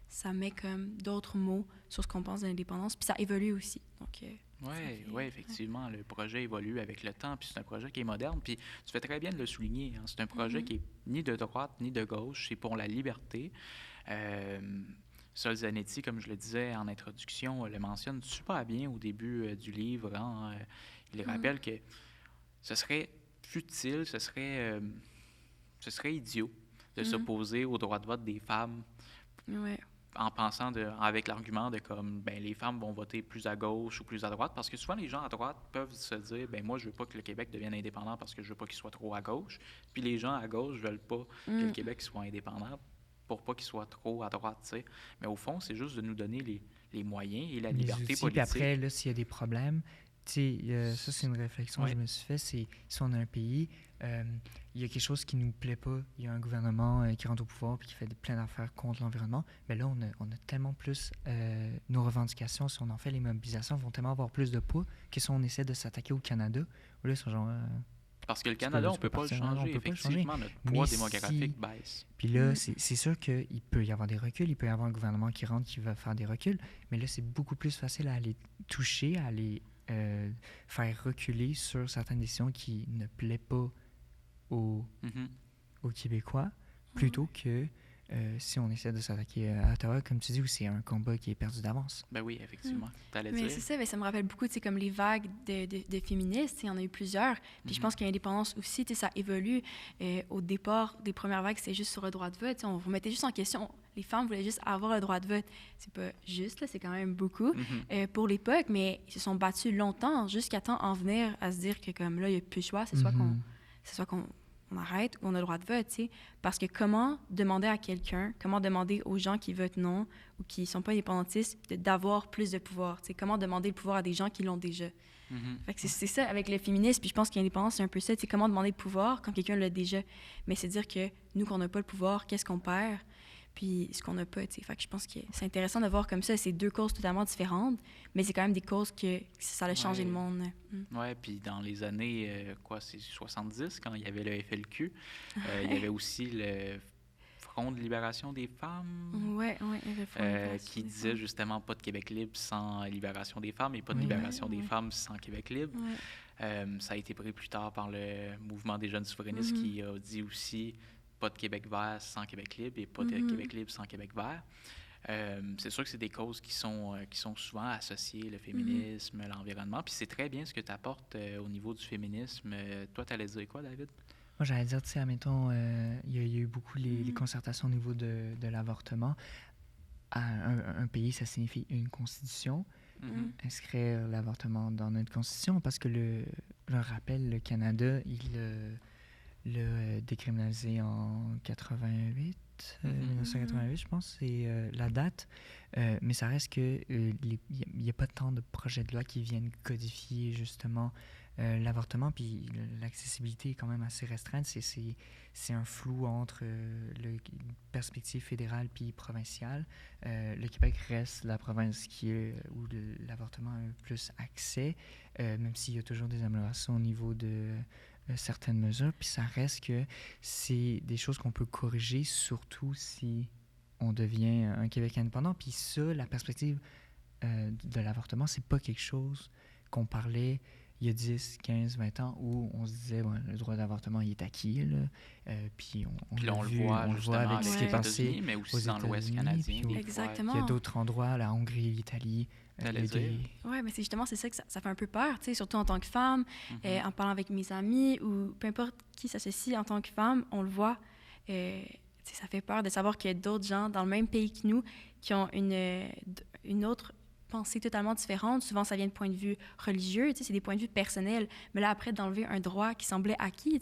ça met comme d'autres mots sur ce qu'on pense de l'indépendance, puis ça évolue aussi. Donc, oui, effectivement, le projet évolue avec le temps, puis c'est un projet qui est moderne, puis tu fais très bien de le souligner. Hein. C'est un projet qui est ni de droite ni de gauche, c'est pour la liberté. Sol Zanetti, comme je le disais en introduction, le mentionne super bien au début du livre. Hein. Il rappelle que ce serait futile, ce serait idiot de s'opposer au droit de vote des femmes en pensant avec l'argument de comme ben, les femmes vont voter plus à gauche ou plus à droite, parce que souvent les gens à droite peuvent se dire ben moi je veux pas que le Québec devienne indépendant parce que je veux pas qu'il soit trop à gauche, puis les gens à gauche veulent pas que le Québec soit indépendant pour pas qu'il soit trop à droite, tu sais. Mais au fond, c'est juste de nous donner les moyens et la liberté outils, politique. Puis après, là, s'il y a des problèmes, tu sais, ça, c'est une réflexion que je me suis fait, c'est si on a un pays, il y a quelque chose qui nous plaît pas, il y a un gouvernement qui rentre au pouvoir puis qui fait plein d'affaires contre l'environnement, mais là, on a tellement plus nos revendications, si on en fait, les mobilisations vont tellement avoir plus de poids que si on essaie de s'attaquer au Canada, où là, ils sont genre... Parce que le Canada, on ne peut pas le changer. Effectivement, notre poids démographique baisse. Puis là, c'est sûr qu'il peut y avoir des reculs, il peut y avoir un gouvernement qui rentre qui va faire des reculs, mais là, c'est beaucoup plus facile à aller toucher, à aller faire reculer sur certaines décisions qui ne plaisent pas aux Québécois, plutôt que si on essaie de s'attaquer à Ottawa, comme tu dis, où c'est un combat qui est perdu d'avance. Ben oui, effectivement. T'allais mais dire. c'est ça, mais ça me rappelle beaucoup, tu sais, comme les vagues de féministes, il y en a eu plusieurs. Puis je pense que l'indépendance aussi, tu sais, ça évolue. Au départ des premières vagues, c'était juste sur le droit de vote. On remettait juste en question. Les femmes voulaient juste avoir le droit de vote. C'est pas juste, là, c'est quand même beaucoup pour l'époque, mais ils se sont battus longtemps jusqu'à temps en venir à se dire que comme là, il n'y a plus de choix. C'est soit qu'on on arrête ou on a le droit de vote, tu sais. Parce que comment demander à quelqu'un, comment demander aux gens qui votent non ou qui ne sont pas indépendantistes d'avoir plus de pouvoir, tu sais. Comment demander le pouvoir à des gens qui l'ont déjà. Fait que c'est ça avec le féminisme, puis je pense que l'indépendance, c'est un peu ça, tu sais, comment demander le pouvoir quand quelqu'un l'a déjà. Mais c'est dire que nous, qu'on n'a pas le pouvoir, qu'est-ce qu'on perd, puis ce qu'on n'a pas, tu sais. Fait que je pense que c'est intéressant de voir comme ça, c'est deux causes totalement différentes, mais c'est quand même des causes que ça a changé le monde. Oui, puis dans les années, c'est 70, quand il y avait le FLQ, il y avait aussi le Front de libération des femmes, qui disait justement pas de Québec libre sans libération des femmes et pas de libération des femmes sans Québec libre. Ça a été pris plus tard par le mouvement des jeunes souverainistes qui a dit aussi pas de Québec vert sans Québec libre et pas de Québec libre sans Québec vert. C'est sûr que c'est des causes qui sont souvent associées, le féminisme, l'environnement. Puis c'est très bien ce que tu apportes au niveau du féminisme. Toi, tu allais dire quoi, David? Moi, j'allais dire, tu sais, admettons, il y a eu beaucoup les concertations au niveau de l'avortement. Un pays, ça signifie une constitution. Inscrire l'avortement dans notre constitution, parce que, je rappelle, le Canada, décriminalisé en 1988, je pense, c'est la date. Mais ça reste que il n'y a pas tant de projets de loi qui viennent codifier justement l'avortement, puis l'accessibilité est quand même assez restreinte. C'est un flou entre la perspective fédérale puis provinciale. Le Québec reste la province où l'avortement a le plus accès, même s'il y a toujours des améliorations au niveau de certaines mesures. Puis ça reste que c'est des choses qu'on peut corriger, surtout si on devient un Québec indépendant. Puis ça, la perspective de l'avortement, c'est pas quelque chose qu'on parlait il y a 10, 15, 20 ans où on se disait le droit d'avortement il est acquis. Là, puis on le voit avec ce qui est passé mais aux aussi dans l'Ouest États-Unis, canadien. puis Exactement. il y a d'autres endroits, la Hongrie, l'Italie. Oui, mais c'est justement c'est ça que ça fait un peu peur, surtout en tant que femme, en parlant avec mes amis ou peu importe qui s'associe en tant que femme, on le voit. Ça fait peur de savoir qu'il y a d'autres gens dans le même pays que nous qui ont une autre pensée totalement différente. Souvent, ça vient de point de vue religieux, c'est des points de vue personnels. Mais là, après, d'enlever un droit qui semblait acquis,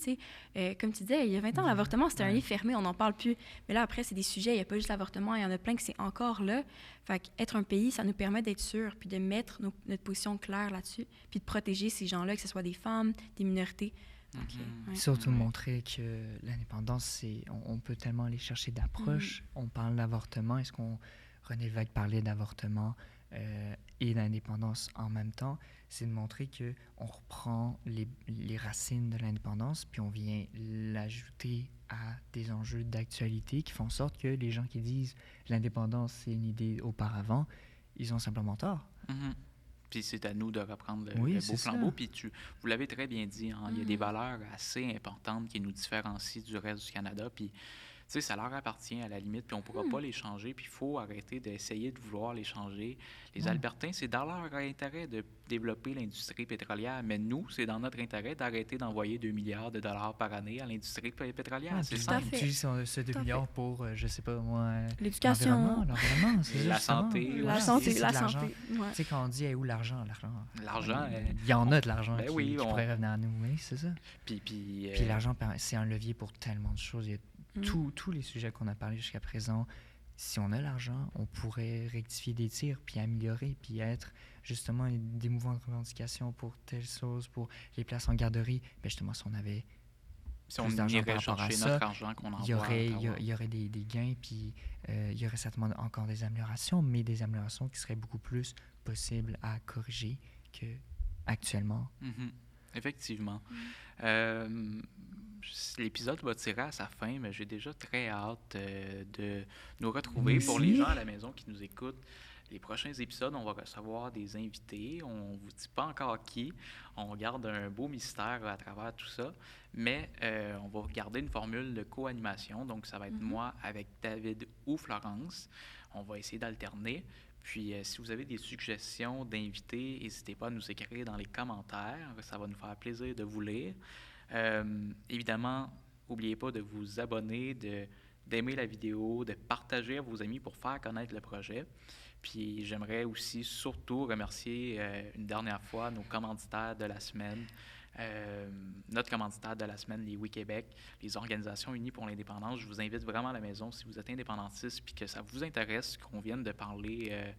comme tu disais, il y a 20 ans, l'avortement, c'était un livre fermé, on n'en parle plus. Mais là, après, c'est des sujets, il n'y a pas juste l'avortement, il y en a plein que c'est encore là. Fait qu'être un pays, ça nous permet d'être sûr, puis de mettre notre position claire là-dessus, puis de protéger ces gens-là, que ce soit des femmes, des minorités. Okay. Surtout montrer que l'indépendance, on peut tellement aller chercher d'approches. On parle d'avortement. Est-ce qu'on René Lévesque parlait d'avortement et d'indépendance en même temps? C'est de montrer qu'on reprend les racines de l'indépendance puis on vient l'ajouter à des enjeux d'actualité qui font en sorte que les gens qui disent l'indépendance, c'est une idée auparavant, ils ont simplement tort. Puis c'est à nous de reprendre le beau flambeau. Puis vous l'avez très bien dit, il y a des valeurs assez importantes qui nous différencient du reste du Canada. Puis, tu sais, ça leur appartient à la limite, puis on ne pourra pas les changer. Puis il faut arrêter d'essayer de vouloir les changer. Les Albertains, c'est dans leur intérêt de développer l'industrie pétrolière. Mais nous, c'est dans notre intérêt d'arrêter d'envoyer 2 milliards de dollars par année à l'industrie pétrolière. C'est ça. On utilise ce 2 milliards pour, je ne sais pas moi, l'éducation, l'environnement, la santé. La santé. Tu sais, quand on dit où l'argent? L'argent. Il y en a de l'argent qui pourrait revenir à nous, oui, c'est ça. Puis l'argent, c'est un levier pour tellement de choses. Il y a tous les sujets qu'on a parlé jusqu'à présent. Si on a l'argent, on pourrait rectifier des tirs, puis améliorer, puis être justement des mouvements de revendication pour telle chose, pour les places en garderie. Ben justement, si on avait plus d'argent par rapport à ça, notre argent qu'on envoie, il y aurait des gains, puis il y aurait certainement encore des améliorations, mais des améliorations qui seraient beaucoup plus possibles à corriger qu'actuellement. Effectivement. L'épisode va tirer à sa fin, mais j'ai déjà très hâte de nous retrouver. Pour les gens à la maison qui nous écoutent, les prochains épisodes, on va recevoir des invités. On ne vous dit pas encore qui. On garde un beau mystère à travers tout ça. Mais on va garder une formule de co-animation. Donc, ça va être moi avec David ou Florence. On va essayer d'alterner. Puis, si vous avez des suggestions d'invités, n'hésitez pas à nous écrire dans les commentaires. Ça va nous faire plaisir de vous lire. Évidemment, n'oubliez pas de vous abonner, d'aimer la vidéo, de partager à vos amis pour faire connaître le projet. Puis, j'aimerais aussi surtout remercier une dernière fois nos commanditaires de la semaine. Notre commanditaire de la semaine, les Oui Québec, les Organisations unies pour l'indépendance. Je vous invite vraiment à la maison, si vous êtes indépendantiste puis que ça vous intéresse, qu'on vienne de parler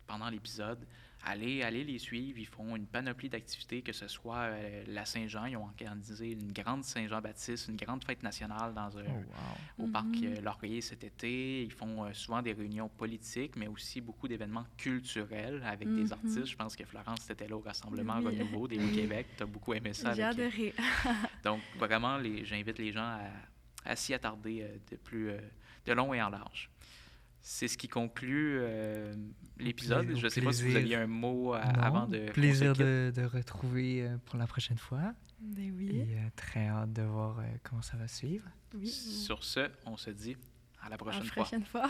pendant l'épisode, allez les suivre. Ils font une panoplie d'activités, que ce soit la Saint-Jean. Ils ont organisé une grande Saint-Jean-Baptiste, une grande fête nationale au parc Laurier cet été. Ils font souvent des réunions politiques, mais aussi beaucoup d'événements culturels avec des artistes. Je pense que Florence, était là au rassemblement Renouveau des Québec. Tu as beaucoup aimé ça. J'ai adoré. Donc, vraiment, j'invite les gens à s'y attarder de long et en large. C'est ce qui conclut l'épisode. Je ne sais pas si vous aviez un mot avant de... Plaisir de retrouver pour la prochaine fois. Ben oui. Et très hâte de voir comment ça va suivre. Oui. Sur ce, on se dit à la prochaine fois. À la prochaine fois.